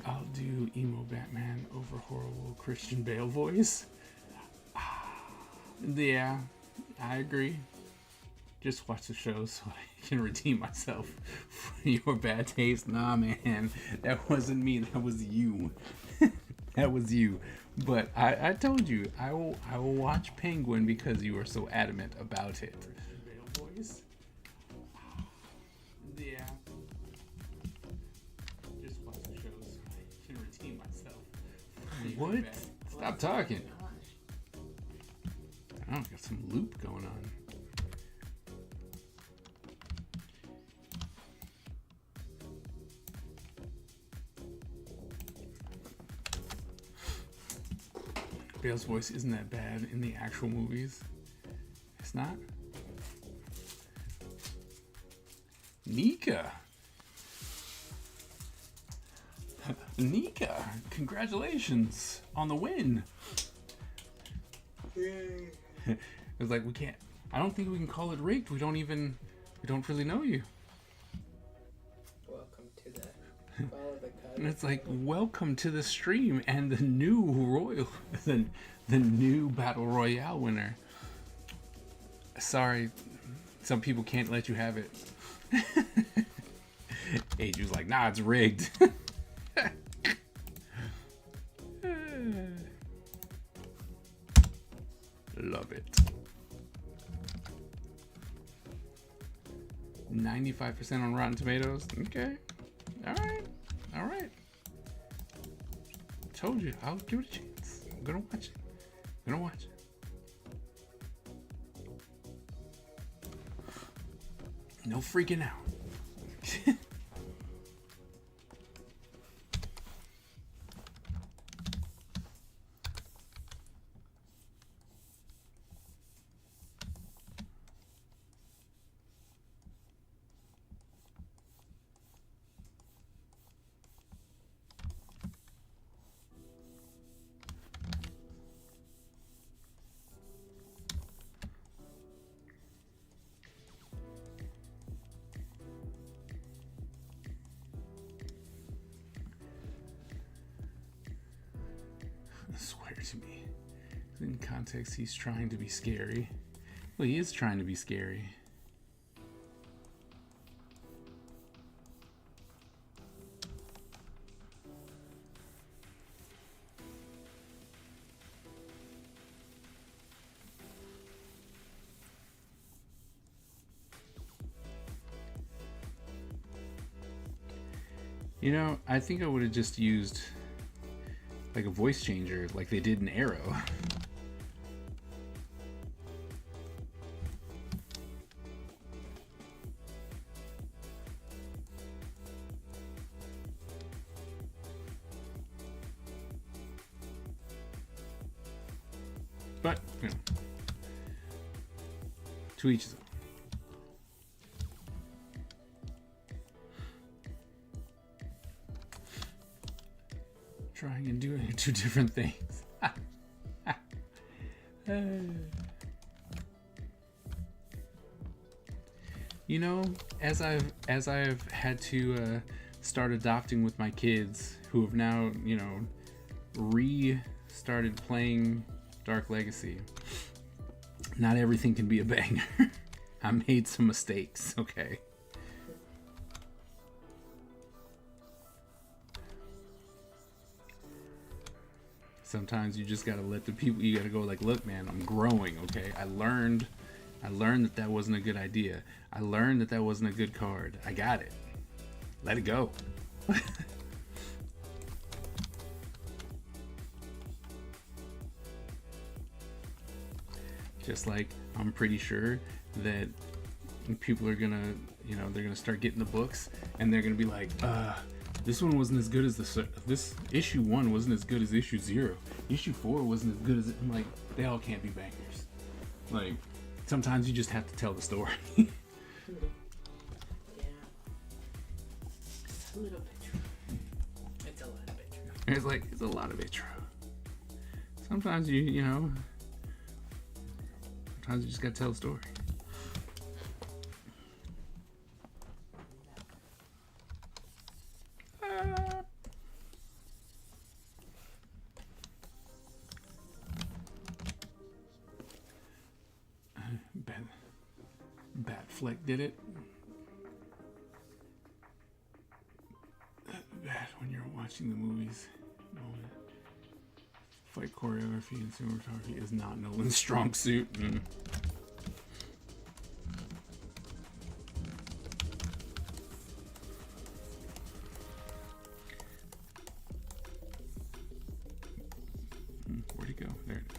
I'll do emo Batman over horrible Christian Bale voice. Yeah, I agree. Just watch the show so I can redeem myself for your bad taste. Nah, man, that wasn't me. That was you. That was you. But I told you, I will watch Penguin because you are so adamant about it. Voice. Yeah. Just watch the show so I can redeem myself. What? Stop talking. I don't got some loop going on. Bale's voice isn't that bad in the actual movies. It's not. Nika. Nika, congratulations on the win. Yay. It was like, we can't, I don't think we can call it rigged. We don't really know you. Welcome to the Follow the Cut. And it's like, welcome to the stream and the new the new Battle Royale winner. Sorry, some people can't let you have it. Age was like, nah, it's rigged. Love it. 95% on Rotten Tomatoes. Okay. All right. Told you, I'll give it a chance. I'm gonna watch it. No freaking out. Swear to me. In context, he's trying to be scary. Well, he is trying to be scary. You know, I think I would have just used like a voice changer like they did in Arrow. But, you know, to each his own. Trying and doing two different things. You know, as I've had to start adopting with my kids, who have now, you know, started playing Dark Legacy. Not everything can be a banger. I made some mistakes, okay? Sometimes you just gotta let the people, you gotta go like, look man, I'm growing, okay? I learned that wasn't a good idea. I learned that wasn't a good card. I got it. Let it go. Just like I'm pretty sure that people are gonna, you know, they're gonna start getting the books and they're gonna be like, this one wasn't as good as this issue 1 wasn't as good as issue 0. Issue 4 wasn't as good as it. I'm like, they all can't be bangers. Like, sometimes you just have to tell the story. Yeah. It's a little bit true. It's a lot of it true. It's like, it's a lot of it true. Sometimes you know, sometimes you just gotta tell the story. Batfleck did it. Bad when you're watching the movies. Fight choreography and cinematography is not Nolan's strong suit. Where'd he go? There it is.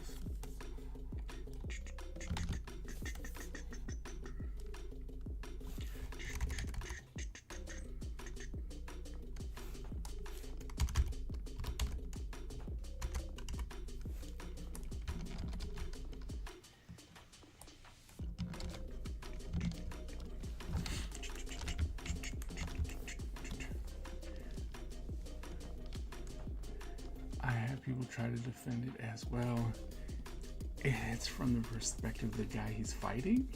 I have people try to defend it as well. It's from the perspective of the guy he's fighting.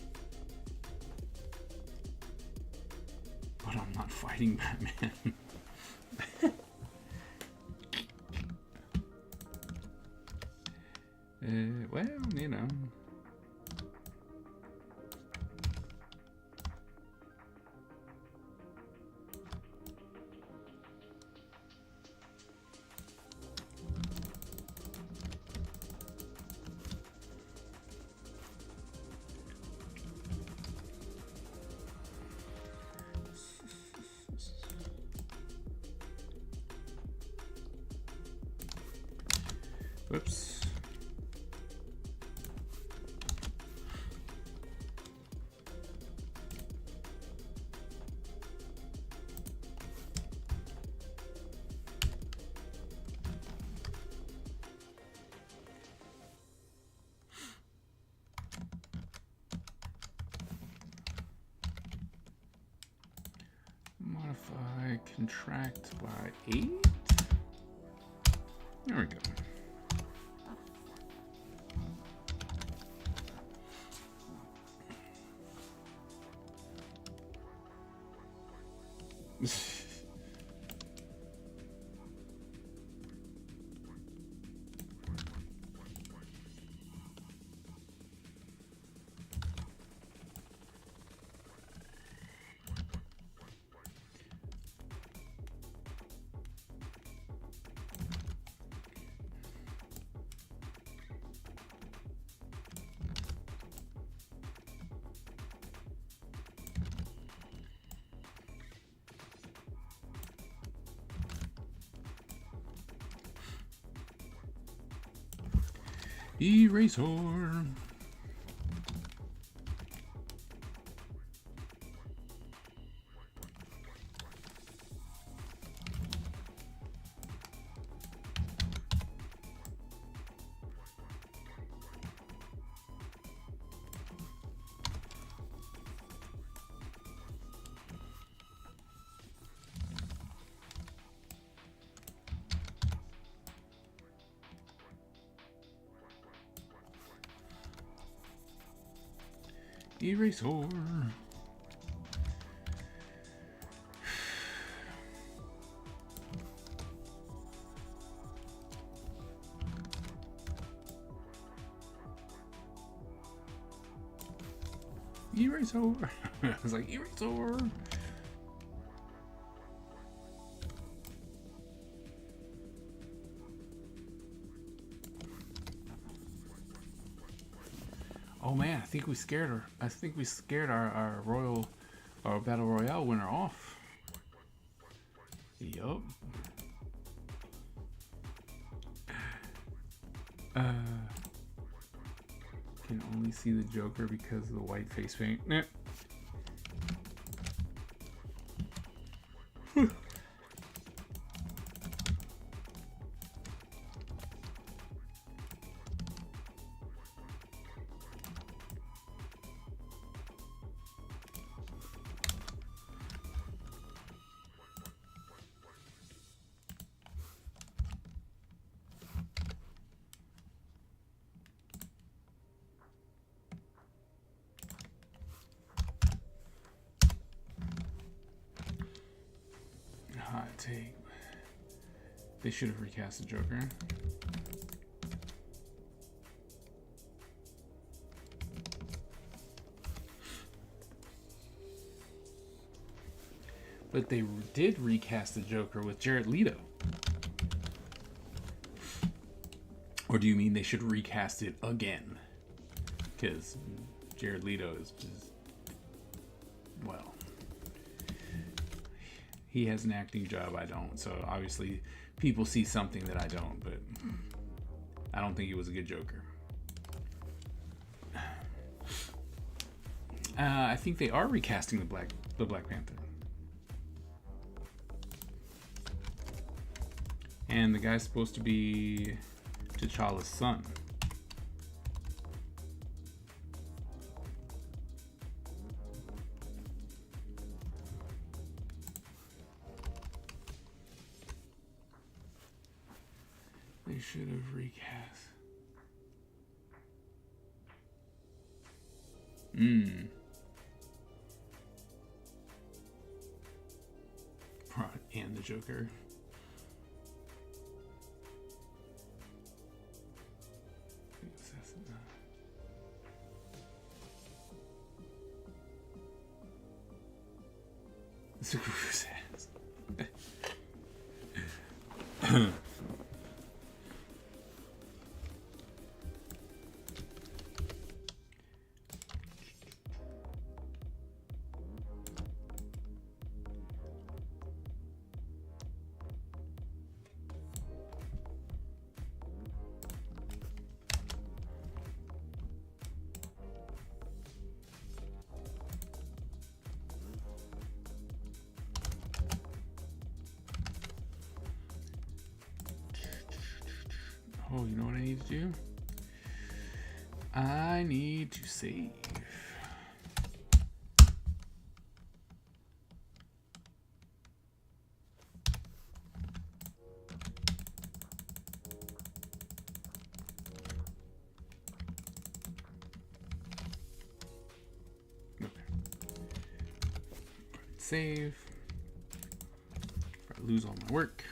But I'm not fighting Batman. Well, you know. Whoops. Modify contract by 8. There we go. Eraser. Eraser. Eraser. I was like, eraser. Oh man, I think we scared her. I think we scared our battle royale winner off. Yup. Can only see the Joker because of the white face paint. Nah. Hot take. They should have recast the Joker. But they did recast the Joker with Jared Leto. Or do you mean they should recast it again? Because Jared Leto is just, well, he has an acting job, I don't. So obviously people see something that I don't, but I don't think he was a good Joker. I think they are recasting the Black Panther. And the guy's supposed to be T'Challa's son. They should have recast. And the Joker. It's a cruise ass. Oh, you know what I need to do? I need to save. Okay. Save. If I lose all my work.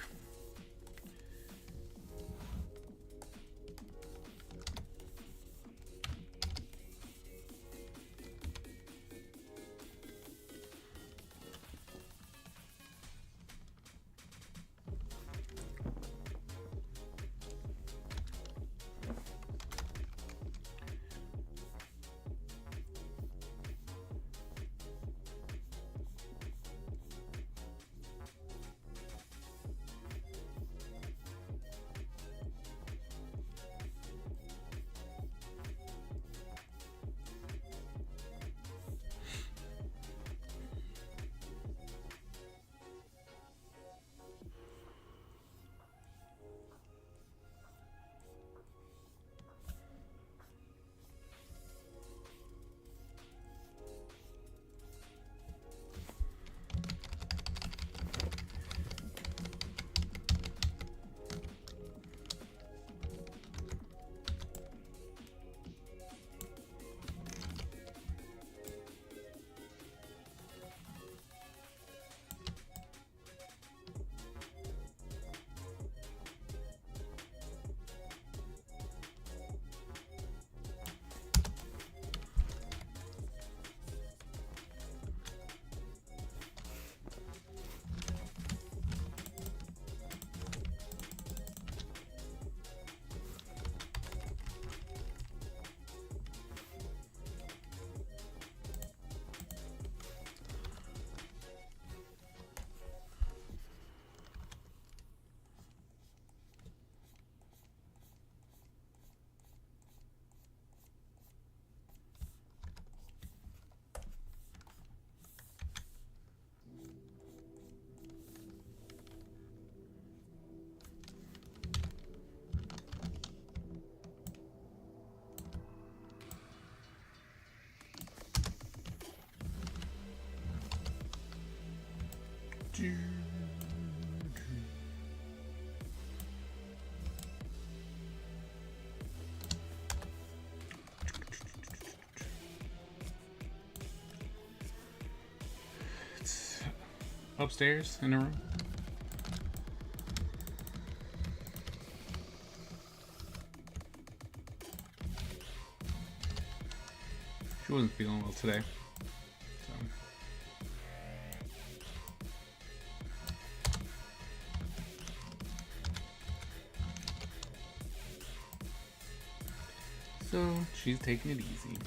It's upstairs in a room. She wasn't feeling well today. So she's taking it easy.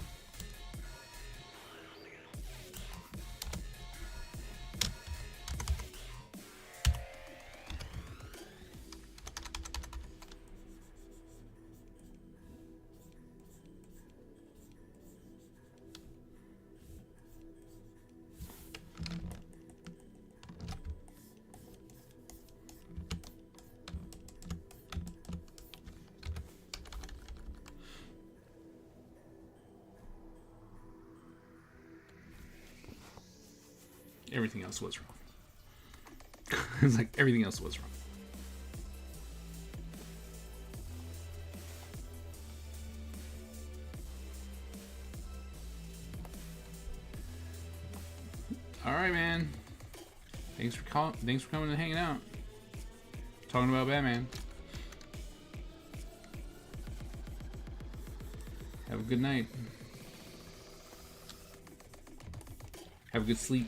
Everything else was wrong. It's like everything else was wrong. All right, man. Thanks for coming and hanging out. Talking about Batman. Have a good night. Have a good sleep.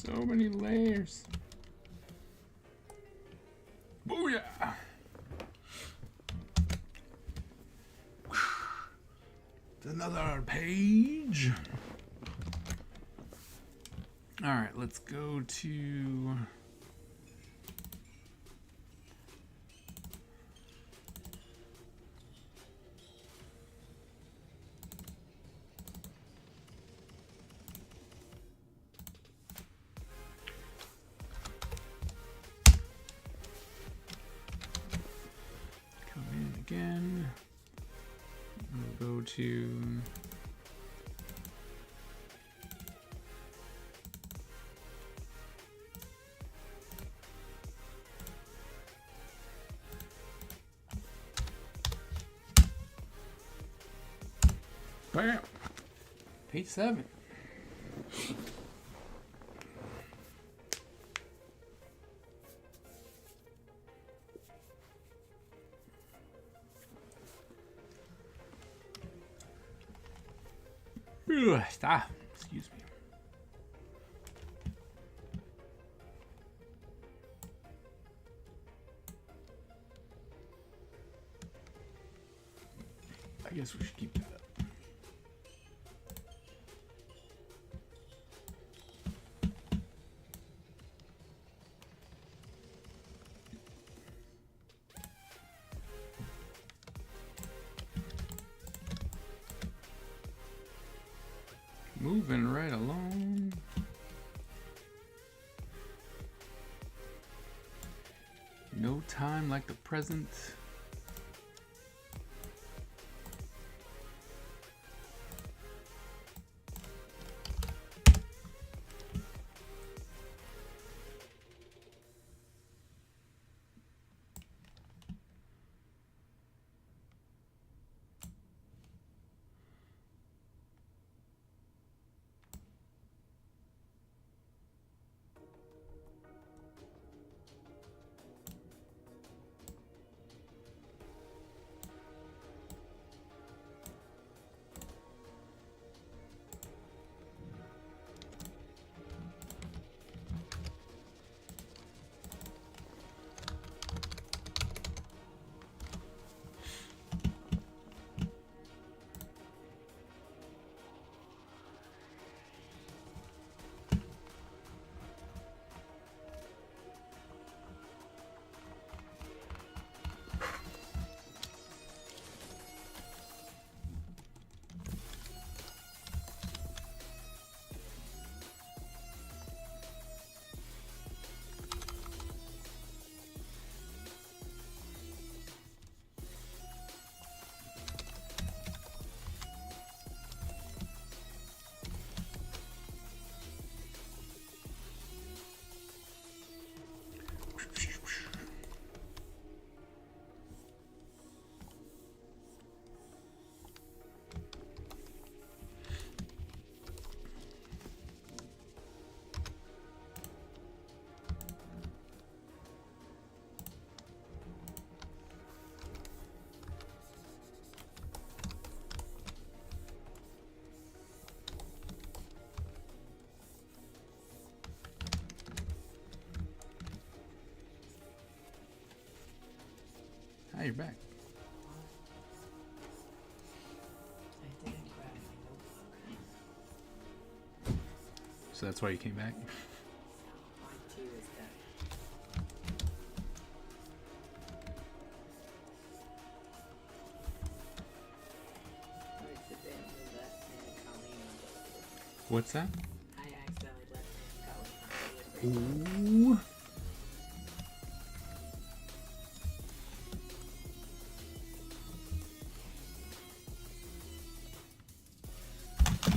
So many layers. Booyah! It's another page. All right, let's go to... Come in again. We'll go to... Bam! Page 7. Stop. Excuse me. I guess we should keep that up. Moving right along. No time like the present. Hi, you're back. I didn't grab my notebook. So that's why you came back? My tea was done. I accidentally left Colleen on the list. What's that? I accidentally left Colleen on the list. Ooh.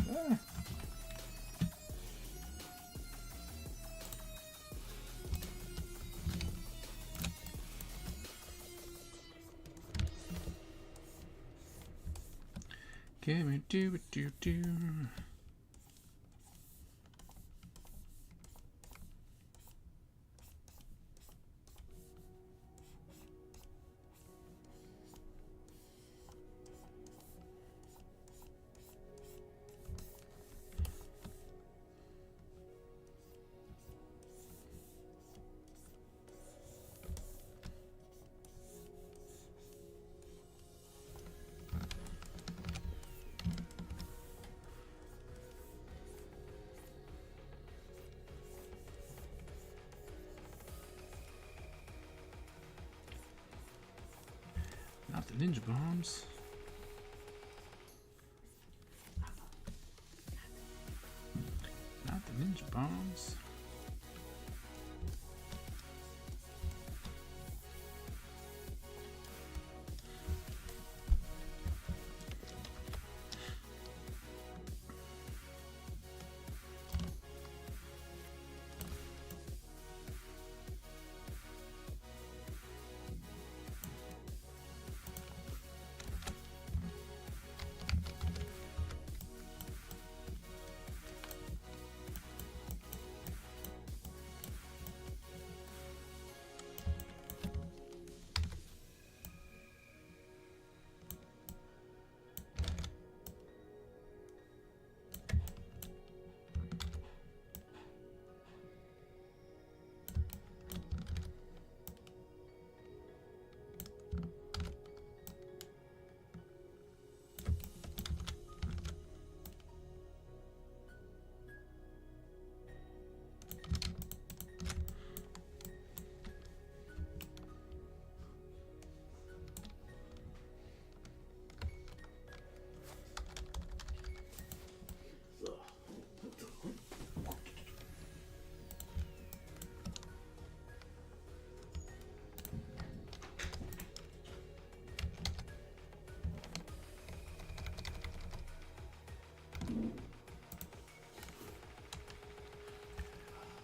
Ah. Can we do? Not the ninja bombs. Not the ninja bombs.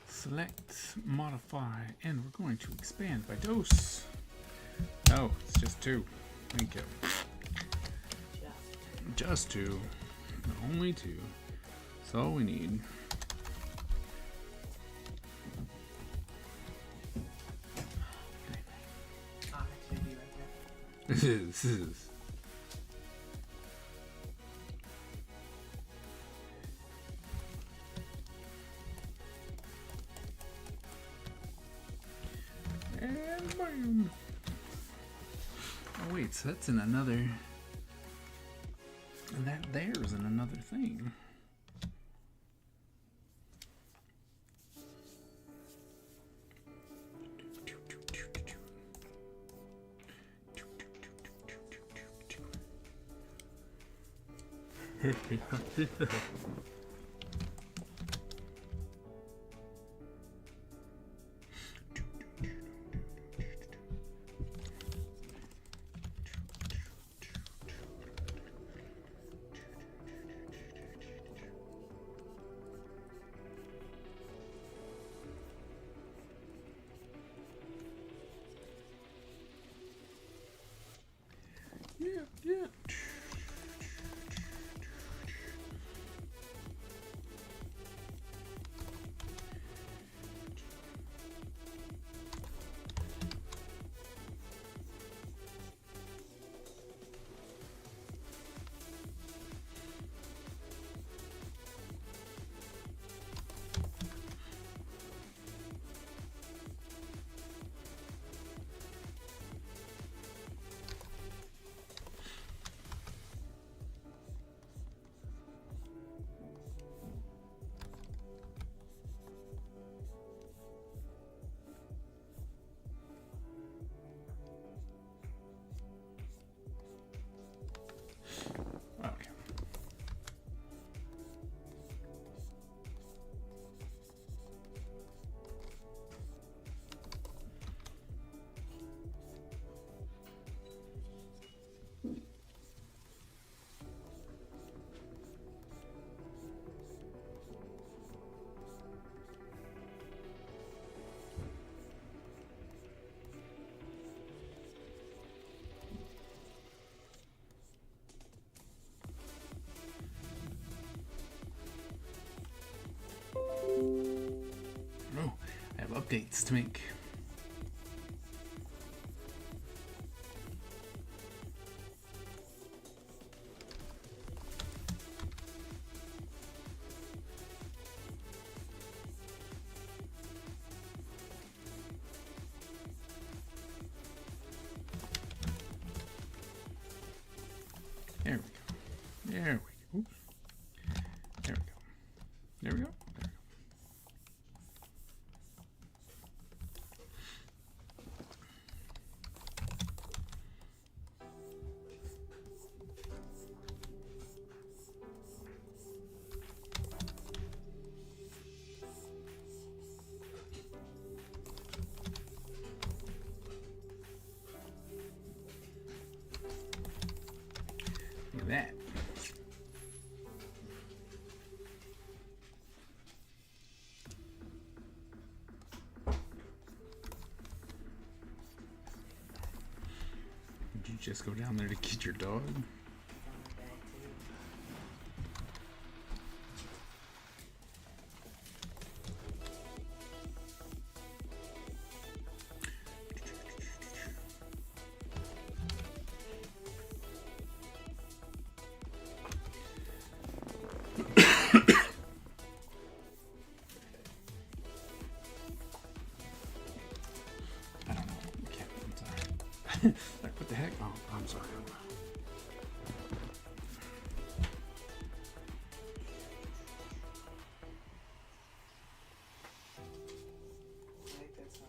Select, modify, and we're going to expand by dose. Oh, it's just 2. Thank you. Just 2. Only 2. That's all we need. I'll actually be right back. This is. And boom. Oh wait, so that's in another. And that there's in another thing. Yeah. updates to make. There we go. There we go. Oops. There we go. There we go. There we go. Look at that. Did you just go down there to get your dog? I don't know. Okay, I'm sorry. Like, what the heck? Oh, I'm sorry. I like that song.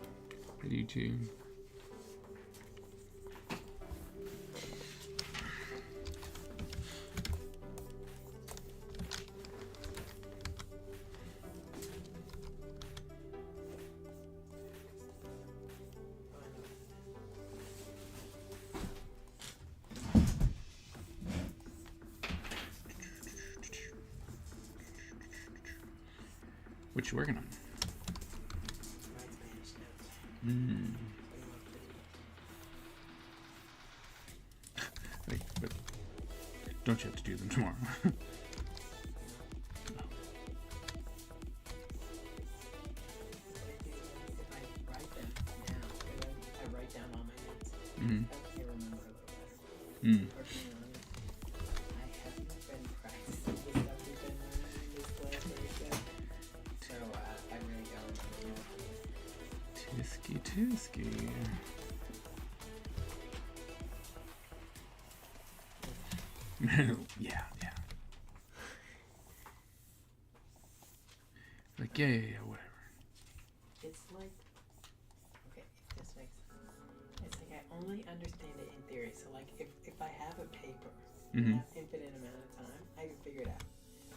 I do too. What you working on? Write Spanish notes. Mm. Wait, but don't you have to do them tomorrow? If I write them now, if I write down all my notes, Mm. helps me remember a little better. Mm. Or being honest, I haven't been practicing the stuff we've been learning in this class very good. So I really go into the notes. Tisky tisky. Yeah, yeah. Like, yeah, whatever. It's like, okay, if this makes sense. It's like I only understand it in theory. So like if I have a paper and Mhm. I have infinite amount of time, I can figure it out.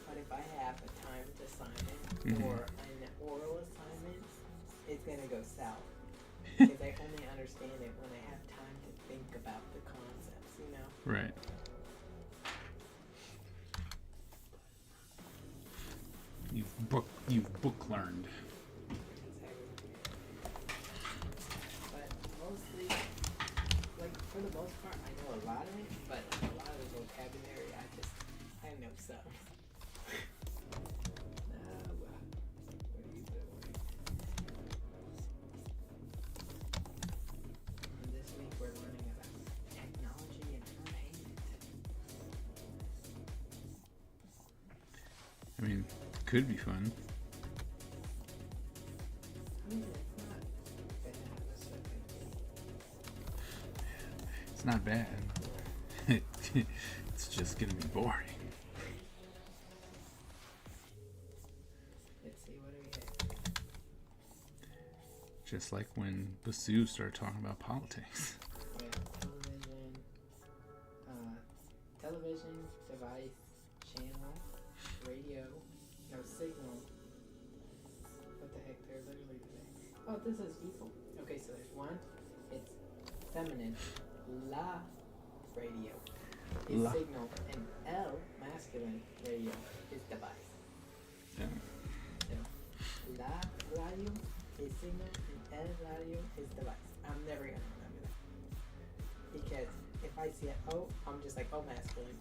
But if I have a timed assignment Mhm. or an oral assignment, it's gonna go south. Because I only understand it when I have time to think about the concepts, you know? Right. You've book learned. But mostly, like for the most part, I know a lot of it, but a lot of the vocabulary, I know some. What are you doing? And this week we're learning about technology and entertainment. I mean, could be fun. I mean, it's not bad. It's okay. It's not bad. It's just gonna be boring. Let's see, what do we have? Just like when Basu started talking about politics. Yeah, television, device, channel, radio, no signal. What the heck? They're literally the same. Oh, this is equal. Okay, so there's one. It's feminine. La radio is La. signal, and L masculine radio is device. Yeah. So la radio is signal, and L radio is device. I'm never gonna remember that because if I see an O, I'm just like, oh, masculine.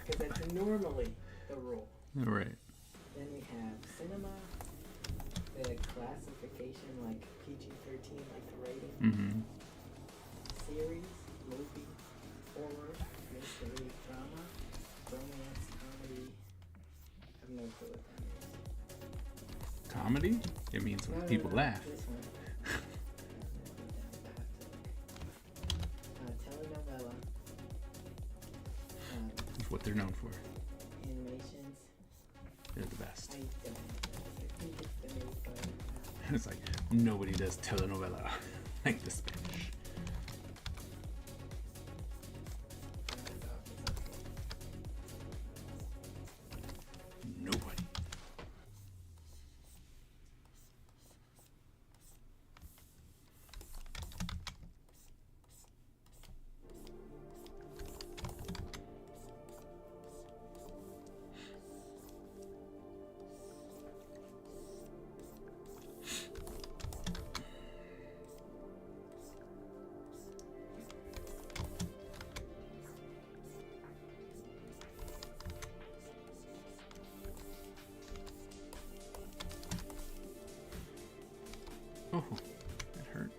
Because that's normally the rule. Right. Then we have cinema, the classification, like PG-13, like the rating. Mm-hmm. Series, movie, horror, mystery, drama, romance, comedy. I have no clue what that means. Comedy? It means when No, people laugh. This one. Telenovela. It's what they're known for. Animations. They're the best. I don't know. I think it's the new one. It's like nobody does telenovela like the Spanish. Nobody. Oh, that hurt.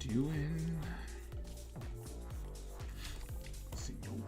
Doing. Senor.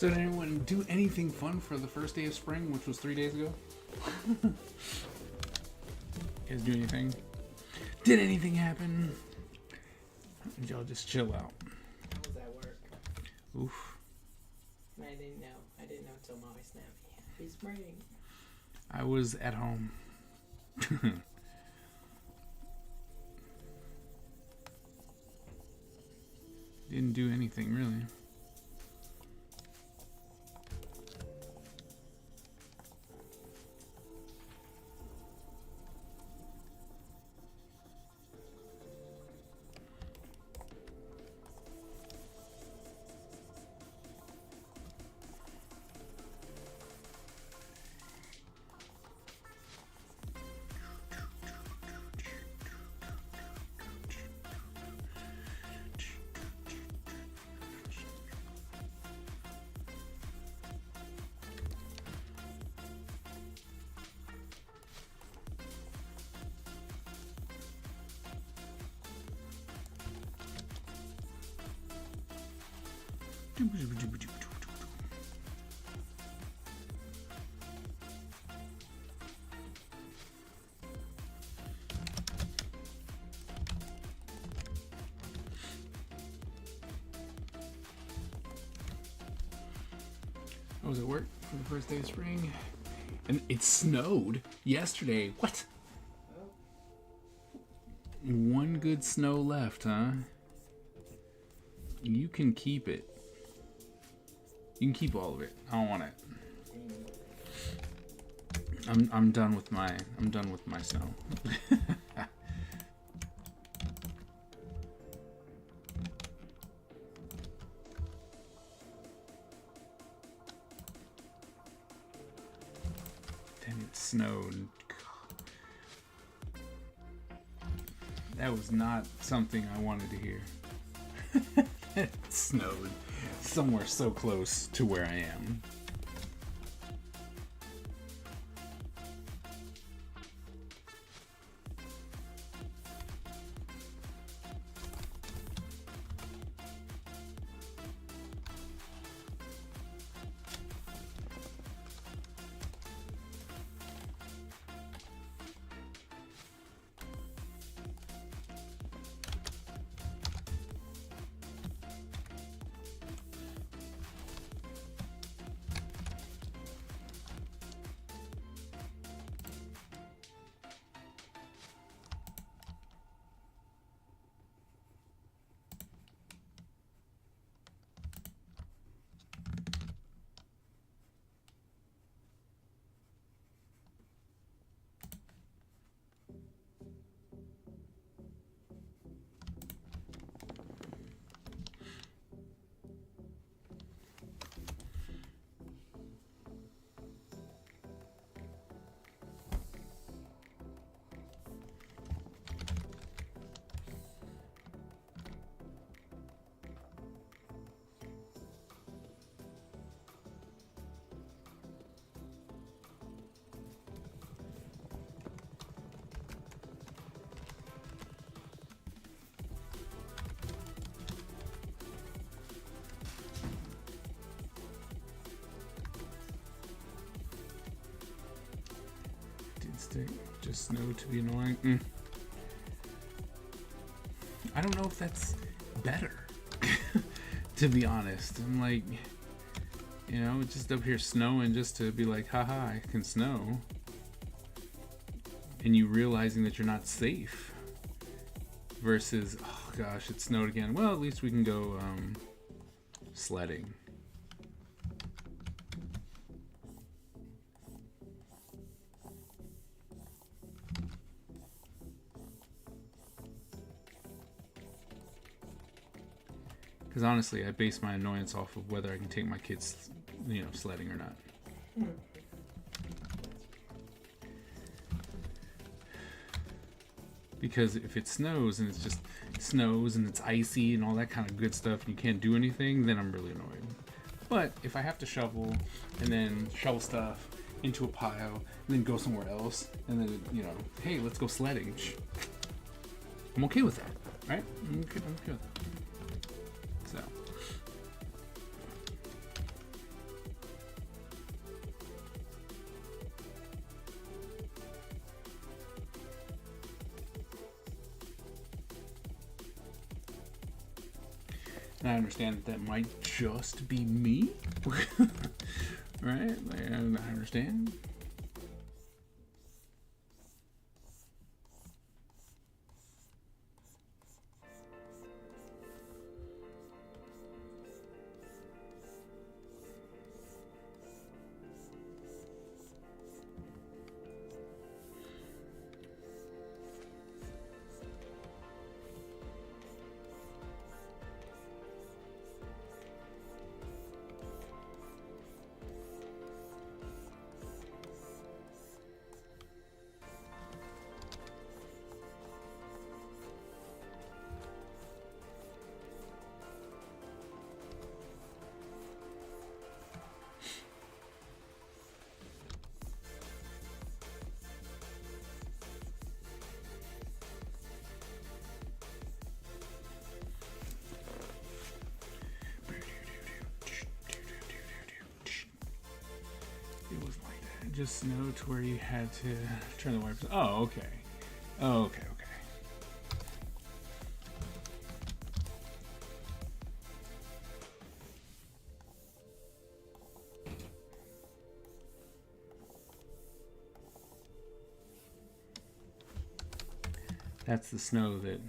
So did anyone do anything fun for the first day of spring, which was 3 days ago? You guys do anything? Did anything happen? Did y'all just chill out? I was at work. Oof. And I didn't know. I didn't know until Mommy snapped me. Happy spring. I was at home. Didn't do anything really. I was at work for the first day of spring, and it snowed yesterday. What? One good snow left, huh? You can keep it. You can keep all of it. I don't want it. I'm done with my snow. Damn, it snowed. That was not something I wanted to hear. It snowed somewhere so close to where I am. Just snow to be annoying. I don't know if that's better. To be honest, I'm like, you know, just up here snowing just to be like, haha, I can snow. And you realizing that you're not safe. Versus, oh gosh, it snowed again. Well, at least we can go sledding. Because honestly, I base my annoyance off of whether I can take my kids, you know, sledding or not. Because if it snows and it's just snows and it's icy and all that kind of good stuff and you can't do anything, then I'm really annoyed. But if I have to shovel and then shovel stuff into a pile and then go somewhere else and then, you know, hey, let's go sledding. I'm okay with that, right? I'm okay with that. So. And I understand that might just be me. Right? Like, I understand. It was like that. It just snowed to where you had to turn the wipers. Oh, okay. Oh, okay, okay. That's the snow that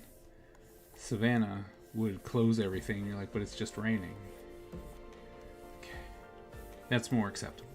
Savannah would close everything. You're like, but it's just raining. Okay. That's more acceptable.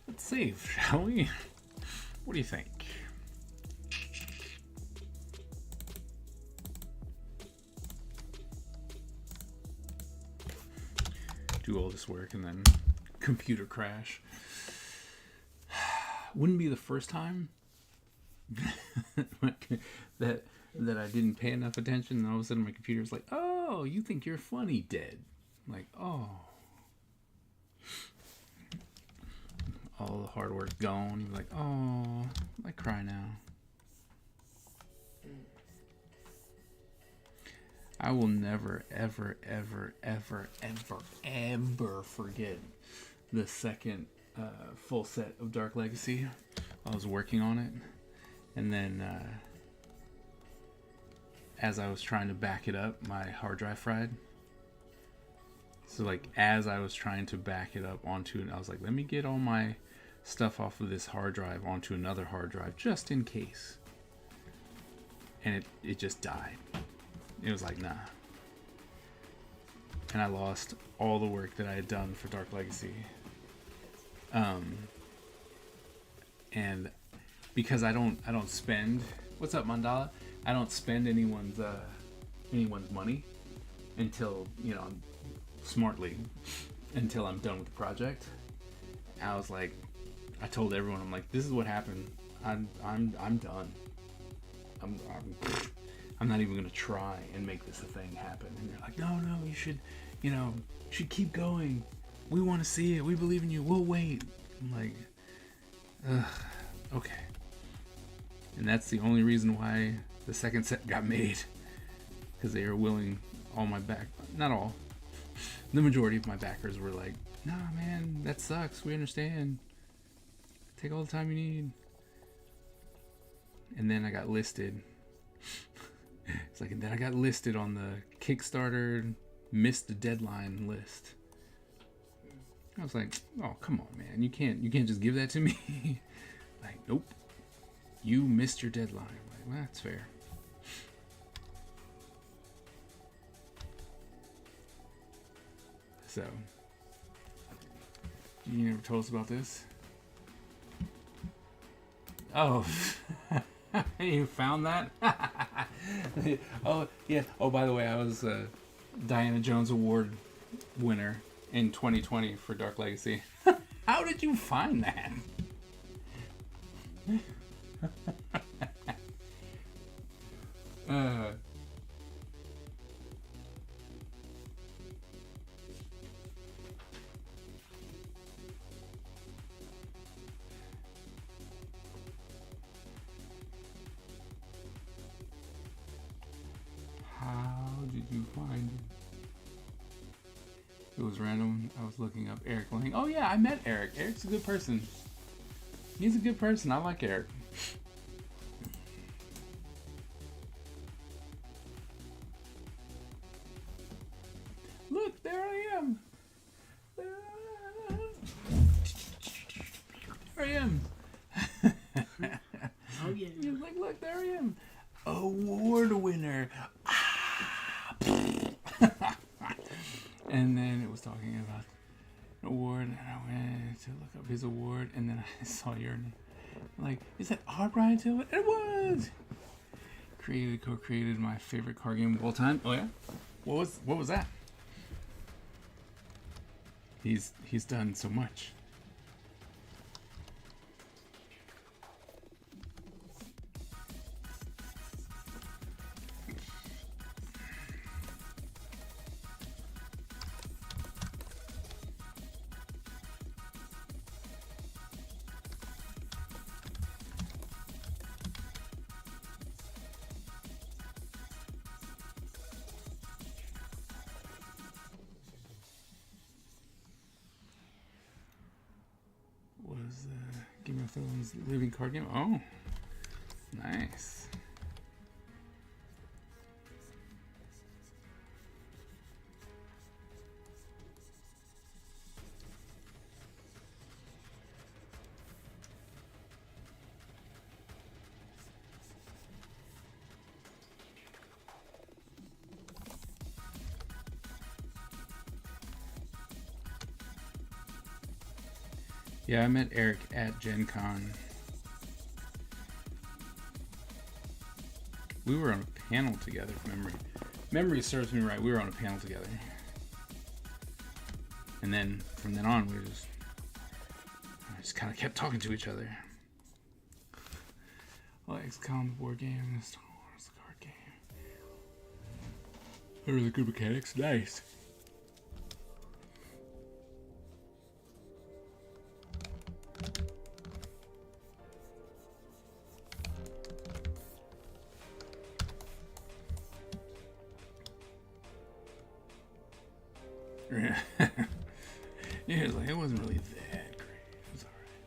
Let's save, shall we? What do you think? Do all this work and then computer crash. Wouldn't be the first time that I didn't pay enough attention, and all of a sudden my computer's like, "Oh, you think you're funny, dead?" I'm like, oh. All the hard work gone. You're like, oh, I cry now. I will never, ever, ever, ever, ever, ever forget the second full set of Dark Legacy I was working on it, and then as I was trying to back it up, my hard drive fried. So like as I was trying to back it up onto it, I was like, let me get all my stuff off of this hard drive onto another hard drive just in case. And it just died. It was like, nah. And I lost all the work that I had done for Dark Legacy. And because I don't spend, what's up, Mandala? I don't spend anyone's money until, you know, smartly, until I'm done with the project. I was like, I told everyone, I'm like, this is what happened. I'm done. I'm not even gonna try and make this a thing happen. And they're like, no, you should, should keep going. We want to see it. We believe in you. We'll wait. I'm like, okay. And that's the only reason why the second set got made, because they were willing. All my not all, the majority of my backers were like, nah, man, that sucks. We understand. Take all the time you need. And then I got listed. It's like, and then I got listed on the Kickstarter missed the deadline list. I was like, oh, come on, man. You can't just give that to me. Like, nope. You missed your deadline. I'm like, well, that's fair. So, you never told us about this? Oh, you found that? Oh, yeah. Oh, by the way, I was a Diana Jones Award winner in 2020 for Dark Legacy. How did you find that? How did you find it? It was random. I was looking up Eric Lang. Oh yeah, I met Eric. Eric's a good person. He's a good person. I like Eric. Look, there I am. There I am. Oh yeah. He's like, look, there I am. Award winner. And then it was talking about an award, and I went to look up his award, and then I saw your name. I'm like, is that R. Brian Tillman? It was. Co-created my favorite card game of all time. Oh yeah, what was that? He's done so much. Was Game of Thrones living card game? Oh, nice. Yeah, I met Eric at Gen Con. We were on a panel together, if memory serves me right. We were on a panel together. And then, from then on, I just kind of kept talking to each other. Oh, XCOM, the board game, Star Wars, the card game. Really good mechanics. Nice. Yeah, it was like, it wasn't really that great. It was alright.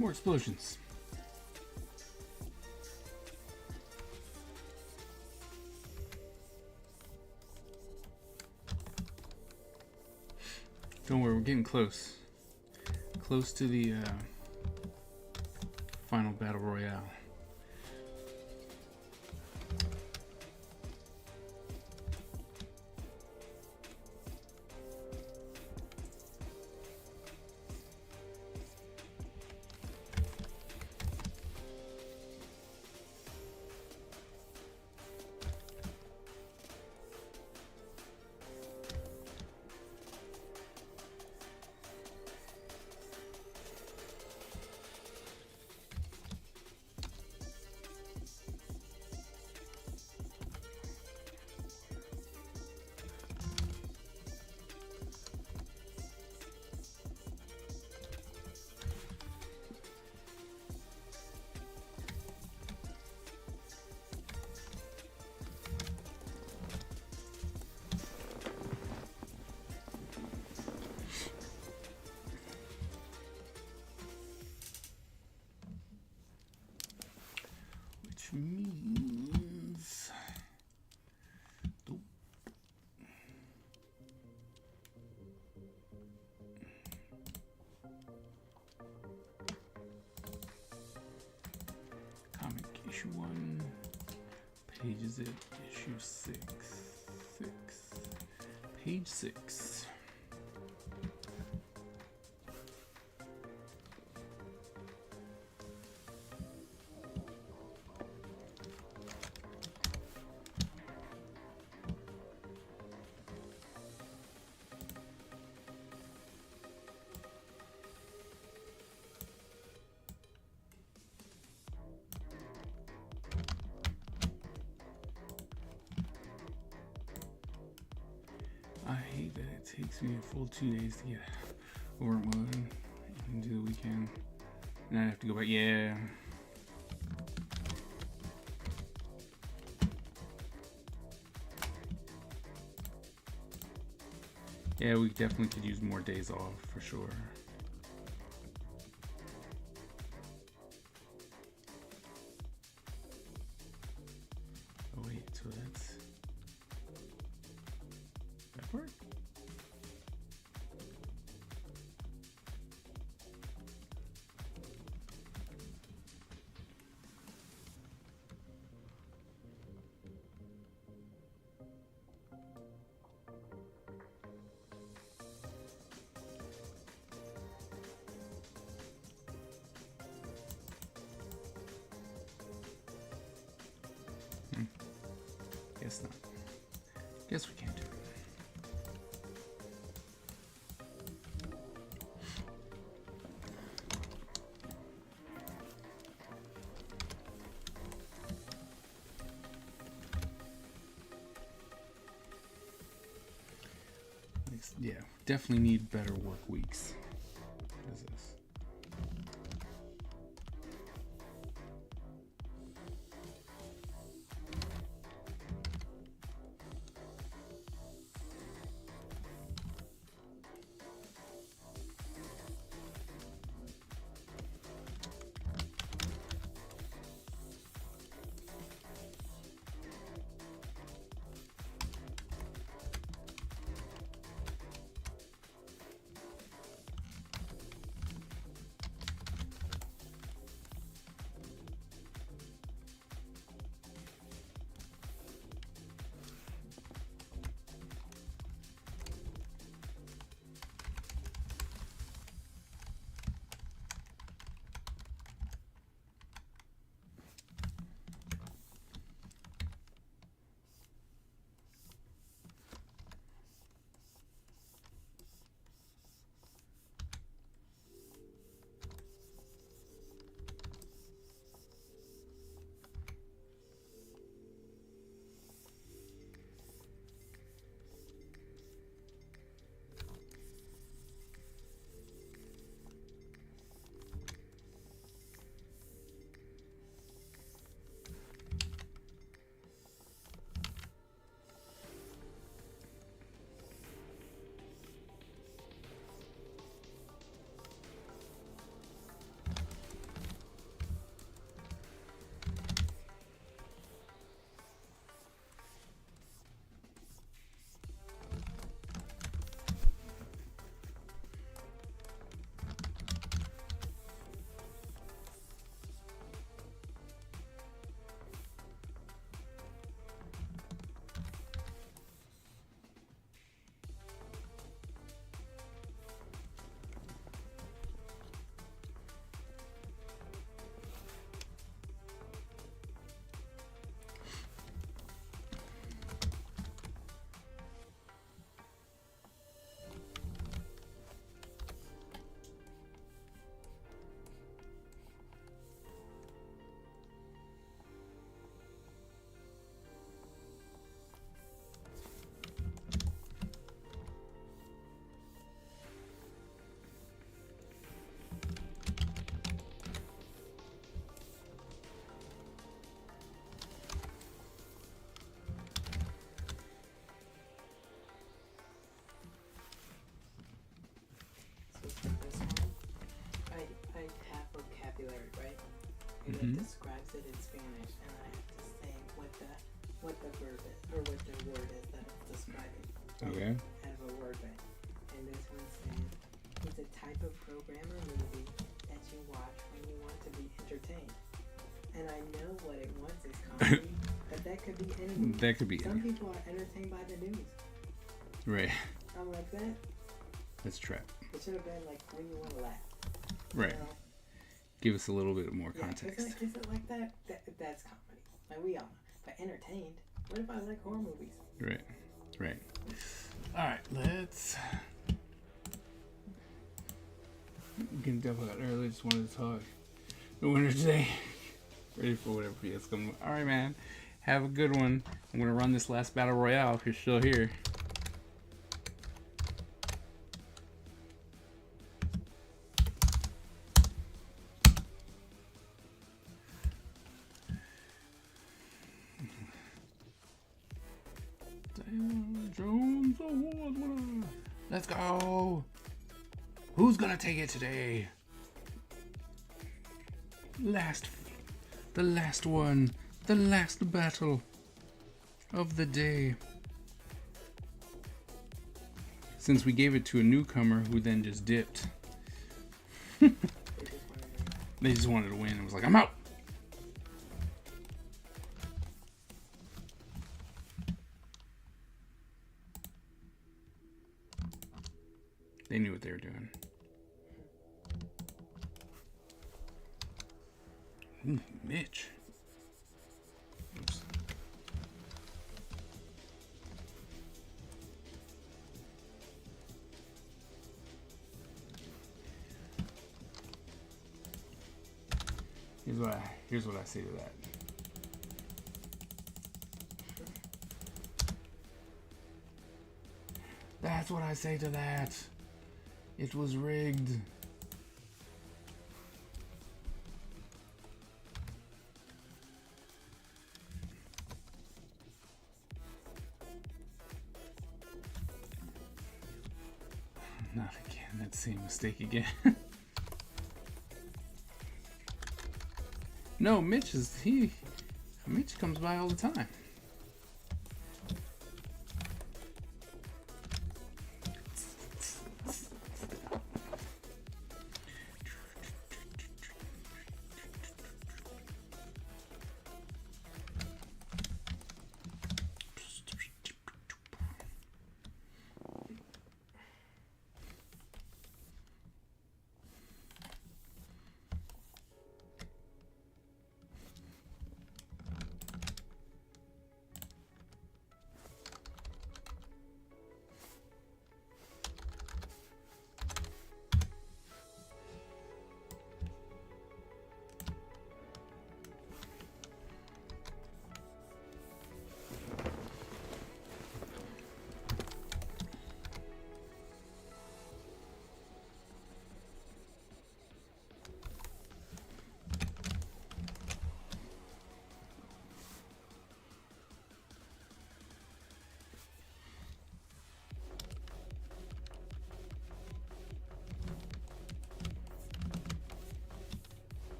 More explosions. Don't worry, we're getting close. Close to the final battle royale. Which means comic issue 1, page is it? Issue 6, page 6. I hate that it takes me a full 2 days to get over mode and do the weekend. And I have to go back. Yeah. Yeah, we definitely could use more days off for sure. Oh wait, so that's that part? Guess not. Guess we can't do it. Yeah, definitely need better work weeks. What is this? Mhm. it describes it in Spanish, and I have to say what the verb is, or what the word is that it's describing. Okay. As a word bank. And this one says, it's a type of program or movie that you watch when you want to be entertained. And I know what it wants is comedy, but that could be any movie. That could be Some any. people are entertained by the news. Right. I'm like that. Let's try. It should have been like when you want to laugh. Right. You know? Give us a little bit more Yeah, context. is it like that? That's comedy. Like we all know. But entertained. What if I like horror movies? Right. Right. All right. Let's. Getting double out early. Just wanted to talk. The winner today. Ready for whatever PS coming. All right, man. Have a good one. I'm gonna run this last battle royale if you're still here. Diana Jones Award winner. Let's go. Who's gonna take it today? The last one, the last battle of the day. Since we gave it to a newcomer who then just dipped. They just wanted to win and was like, I'm out. They knew what they were doing. Ooh, Mitch. Oops. Here's what I say to that. That's what I say to that. It was rigged. Not again. That same mistake again. No, Mitch comes by all the time.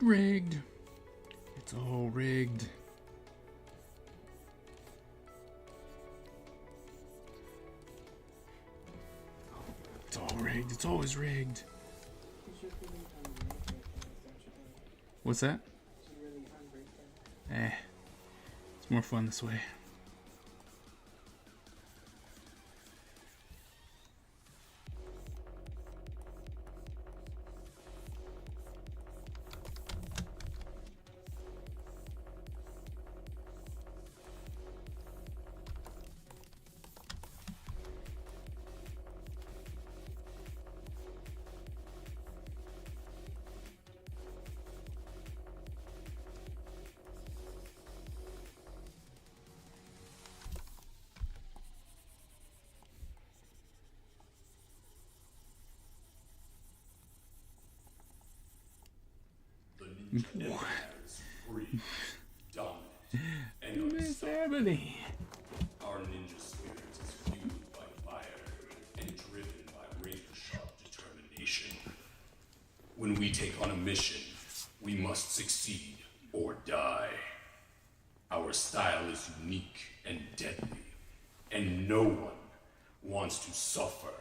Rigged. It's all rigged. It's all rigged. It's always rigged. What's that? It's more fun this way. empires free, dominant, and Miss unstoppable. Ebony. Our ninja spirit is fueled by fire and driven by razor-sharp determination. When we take on a mission, we must succeed or die. Our style is unique and deadly, and no one wants to suffer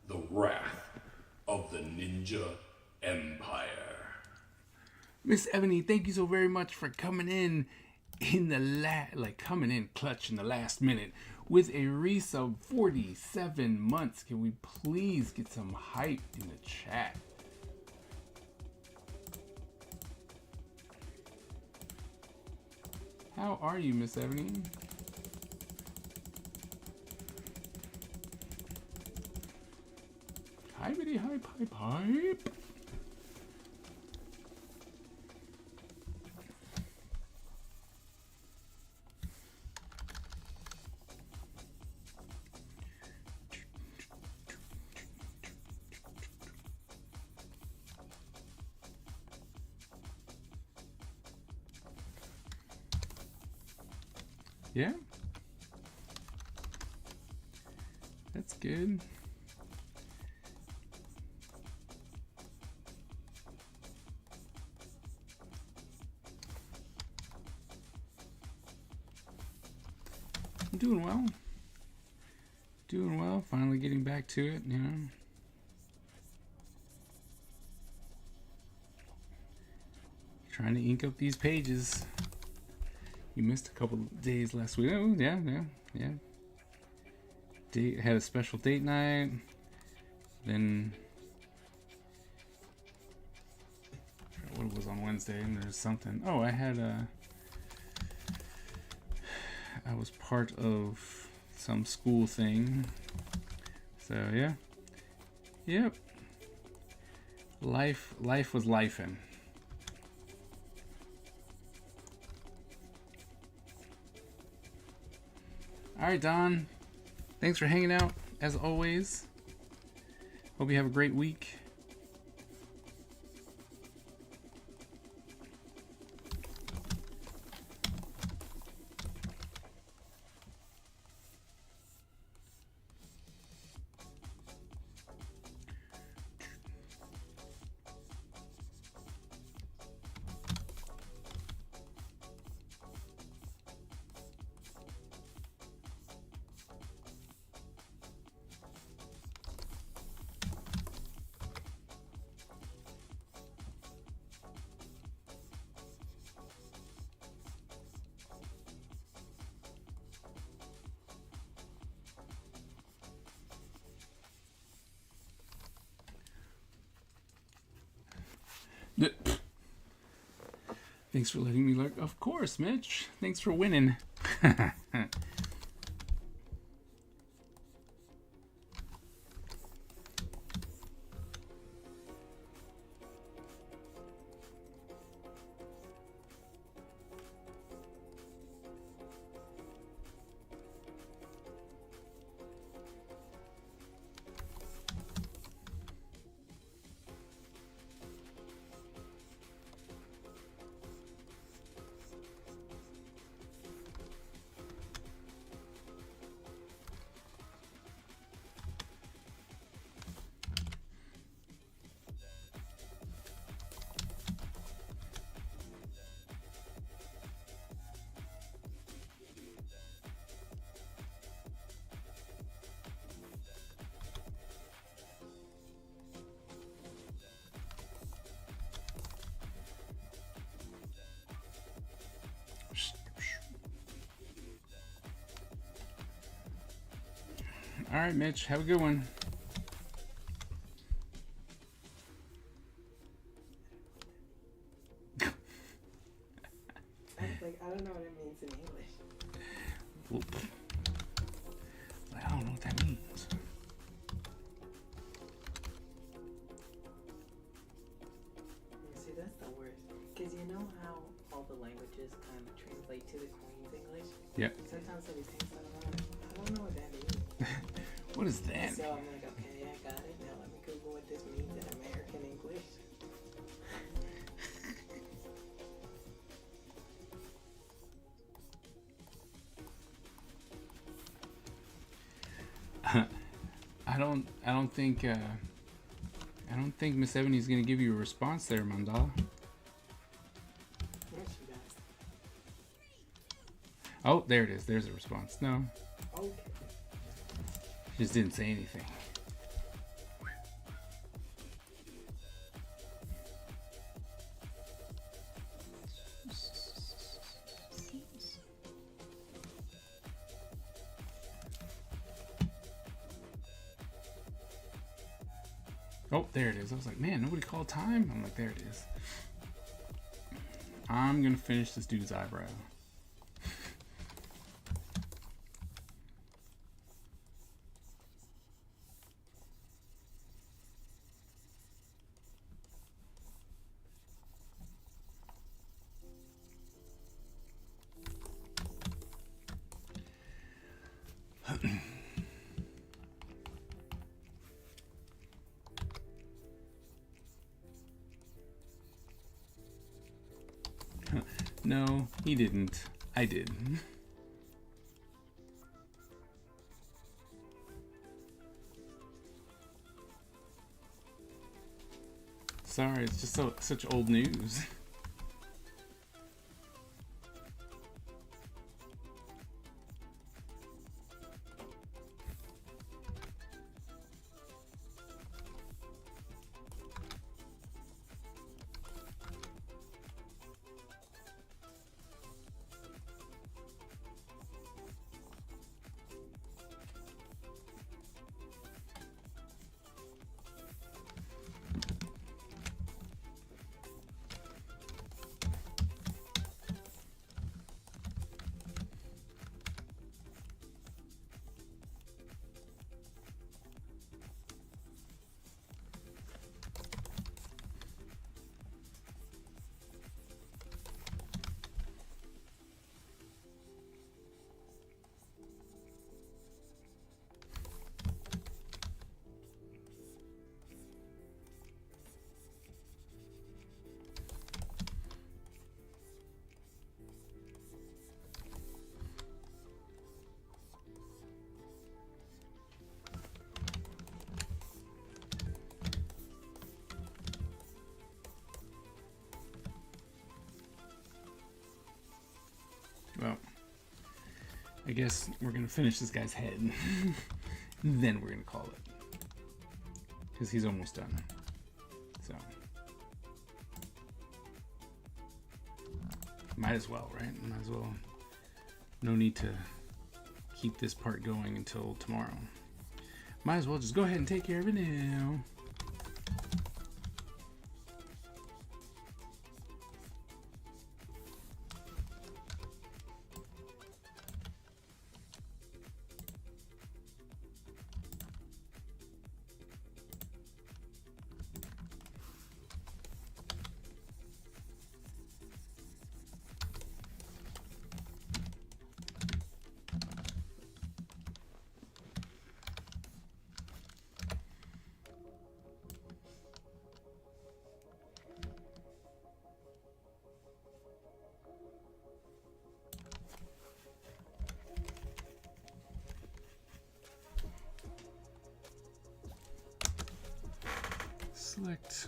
the wrath of the Ninja Empire. Miss Ebony, thank you so very much for coming in the coming in clutch in the last minute with a resub 47 months. Can we please get some hype in the chat? How are you, Miss Ebony? Hypity hype hype hype. Yeah, that's good. I'm doing well. Doing well. Finally getting back to it, you know. Trying to ink up these pages. You missed a couple of days last week. Oh, yeah. Had a special date night. Then, I forgot what it was on Wednesday, and there's something. Oh, I was part of some school thing. So yeah. Yep. Life was lifing. Alright, Don. Thanks for hanging out, as always. Hope you have a great week. Thanks for letting me look. Of course, Mitch. Thanks for winning. All right, Mitch. Have a good one. I don't know what it means in English. Whoop. I don't know what that means. See, that's the worst. Because you know how all the languages kind of translate to the Queen's English? Yep. Sometimes there'll be things that I don't know what that means. What is that? So I'm like, okay, I got it. Now let me Google what this means in American English. don't think Miss Ebony's gonna give you a response there, Mandala. Yes, she does. Oh, there it is. There's a response. No, Okay. just didn't say anything. Oh, there it is. I was like, man, nobody called time? I'm like, there it is. I'm gonna finish this dude's eyebrow. No, he didn't. I did. Sorry, it's just such old news. Well, I guess we're gonna finish this guy's head. Then we're gonna call it. Because he's almost done. So. Might as well, right? Might as well. No need to keep this part going until tomorrow. Might as well just go ahead and take care of it now. Select.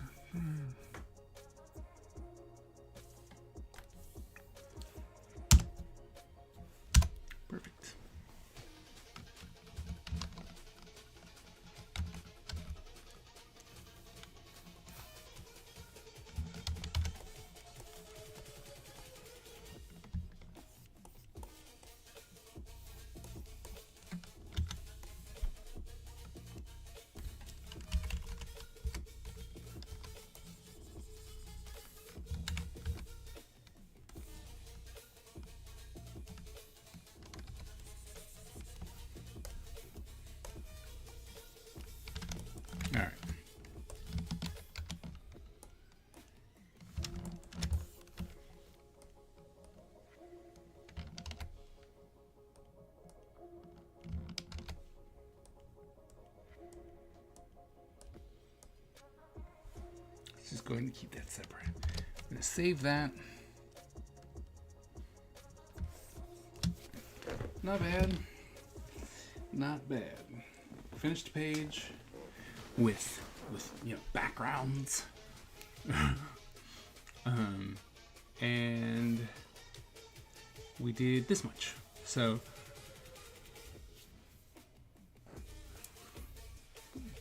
Perfect. All right. Let's just go ahead and keep that separate. I'm going to save that. Not bad. Not bad. finished the page with backgrounds. And we did this much. So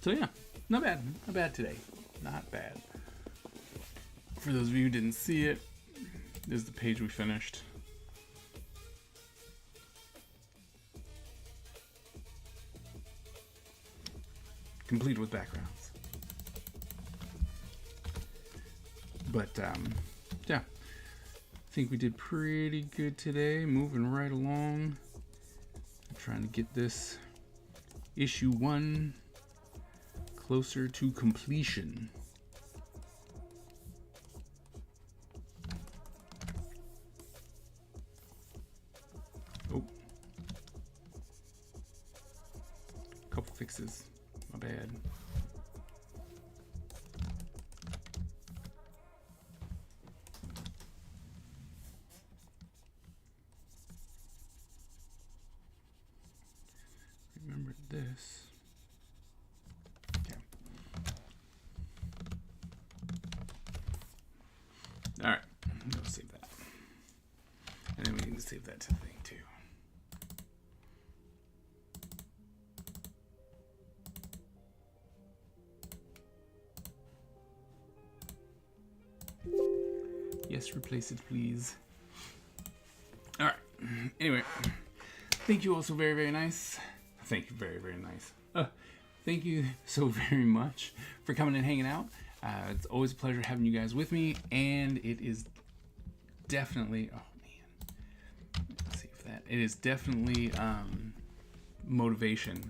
yeah, not bad today. Not bad. For those of you who didn't see it, this is the page we finished. Complete with backgrounds. But yeah, I think we did pretty good today. Moving right along. I'm trying to get this issue 1 closer to completion. Oh, couple fixes. My bad. Remember this. Okay. All right. I'll save that. And then we need to save that to the thing too. Yes, replace it, please. All right. Anyway, thank you all so very, very nice. Thank you very, very nice. Thank you so very much for coming and hanging out. It's always a pleasure having you guys with me, and it is definitely, oh man, let's see if that, it is definitely motivation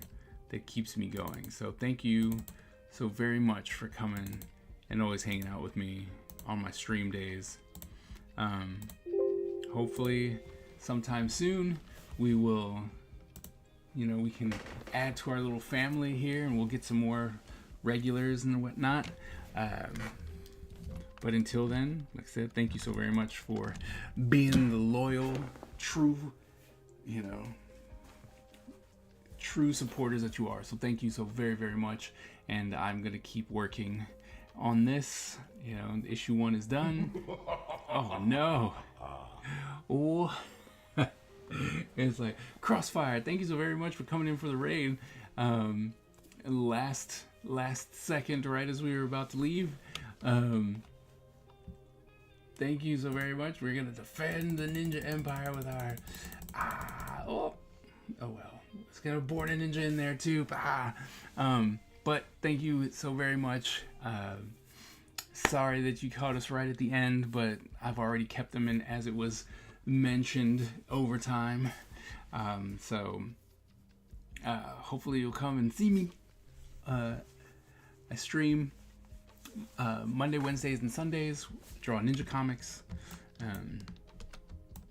that keeps me going. So thank you so very much for coming and always hanging out with me on my stream days. Hopefully sometime soon we will, we can add to our little family here, and we'll get some more regulars and whatnot. But until then, like I said, thank you so very much for being the loyal, true supporters that you are. So thank you so very, very much. And I'm going to keep working on this. Issue 1 is done. Oh no. Oh. It's like Crossfire. Thank you so very much for coming in for the raid. Last second, right as we were about to leave. Thank you so very much. We're gonna defend the Ninja Empire with our oh well. It's gonna board a ninja in there too. But thank you so very much. Sorry that you caught us right at the end, but I've already kept them in as it was mentioned over time. So hopefully you'll come and see me. I stream Monday, Wednesdays, and Sundays. Draw ninja comics.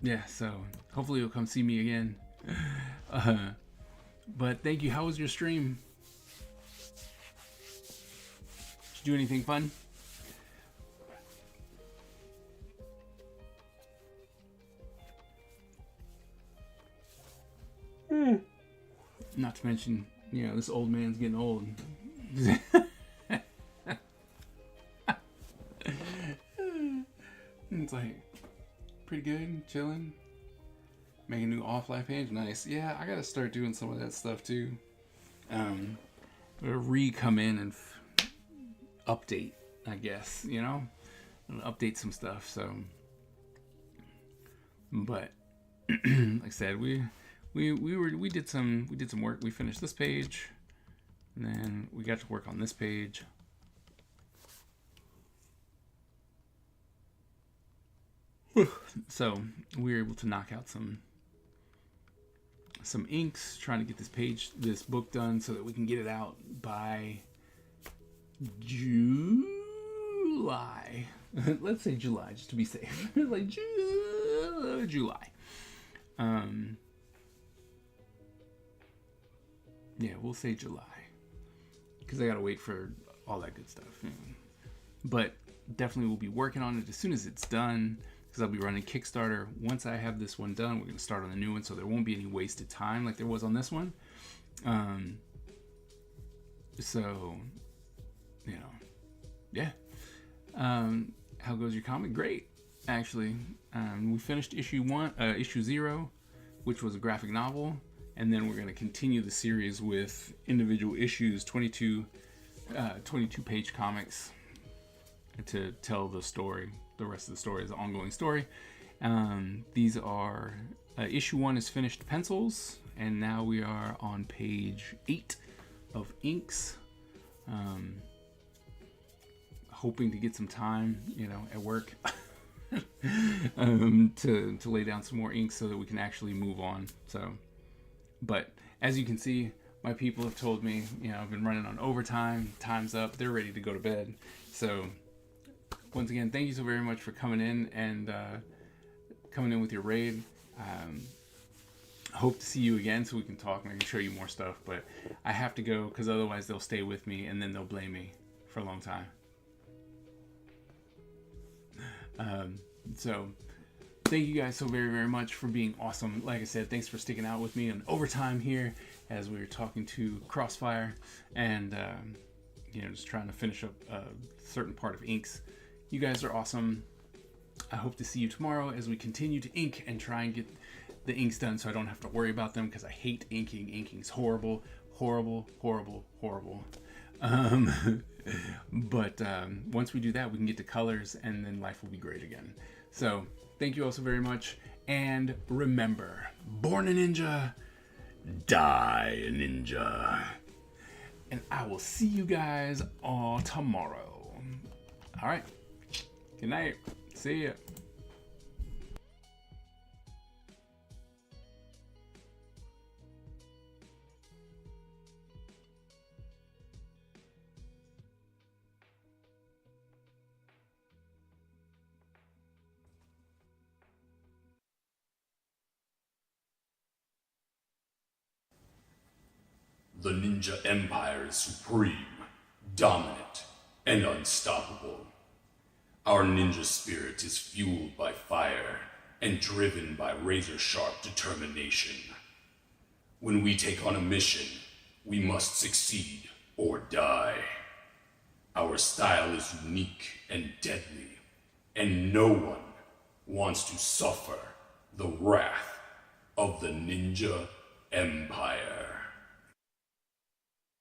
Yeah, so hopefully you'll come see me again. But thank you. How was your stream? Did you do anything fun? Not to mention, this old man's getting old. It's like, pretty good, chilling. Make a new off-life page, nice. Yeah, I gotta start doing some of that stuff too. Come in and update, I guess, and update some stuff. So, but like I said, we did some work. We finished this page, and then we got to work on this page. So we were able to knock out some inks, trying to get this book done so that we can get it out by July. Let's say July, just to be safe. Like July. Yeah, we'll say July, because I gotta wait for all that good stuff. But definitely we'll be working on it as soon as it's done, because I'll be running Kickstarter. Once I have this one done, we're gonna start on the new one, so there won't be any wasted time like there was on this one. So, you know, yeah. How goes your comic? Great, actually. We finished issue 0, which was a graphic novel, and then we're going to continue the series with individual issues, 22 page comics to tell the story. The rest of the story is an ongoing story. These are issue 1 is finished pencils, and now we are on page 8 of inks. Hoping to get some time, at work to lay down some more ink so that we can actually move on. So, but as you can see, my people have told me, I've been running on overtime. Time's up. They're ready to go to bed. So, once again, thank you so very much for coming in and coming in with your raid. Hope to see you again so we can talk and I can show you more stuff. But I have to go because otherwise they'll stay with me and then they'll blame me for a long time. So thank you guys so very, very much for being awesome. Like I said, thanks for sticking out with me on overtime here as we were talking to Crossfire and, just trying to finish up a certain part of inks. You guys are awesome. I hope to see you tomorrow as we continue to ink and try and get the inks done so I don't have to worry about them because I hate inking. Inking's horrible, horrible, horrible, horrible. But once we do that, we can get to colors and then life will be great again. So thank you all so very much. And remember, born a ninja, die a ninja. And I will see you guys all tomorrow. All right. Good night. See ya. The Ninja Empire is supreme, dominant, and unstoppable. Our ninja spirit is fueled by fire and driven by razor-sharp determination. When we take on a mission, we must succeed or die. Our style is unique and deadly, and no one wants to suffer the wrath of the Ninja Empire.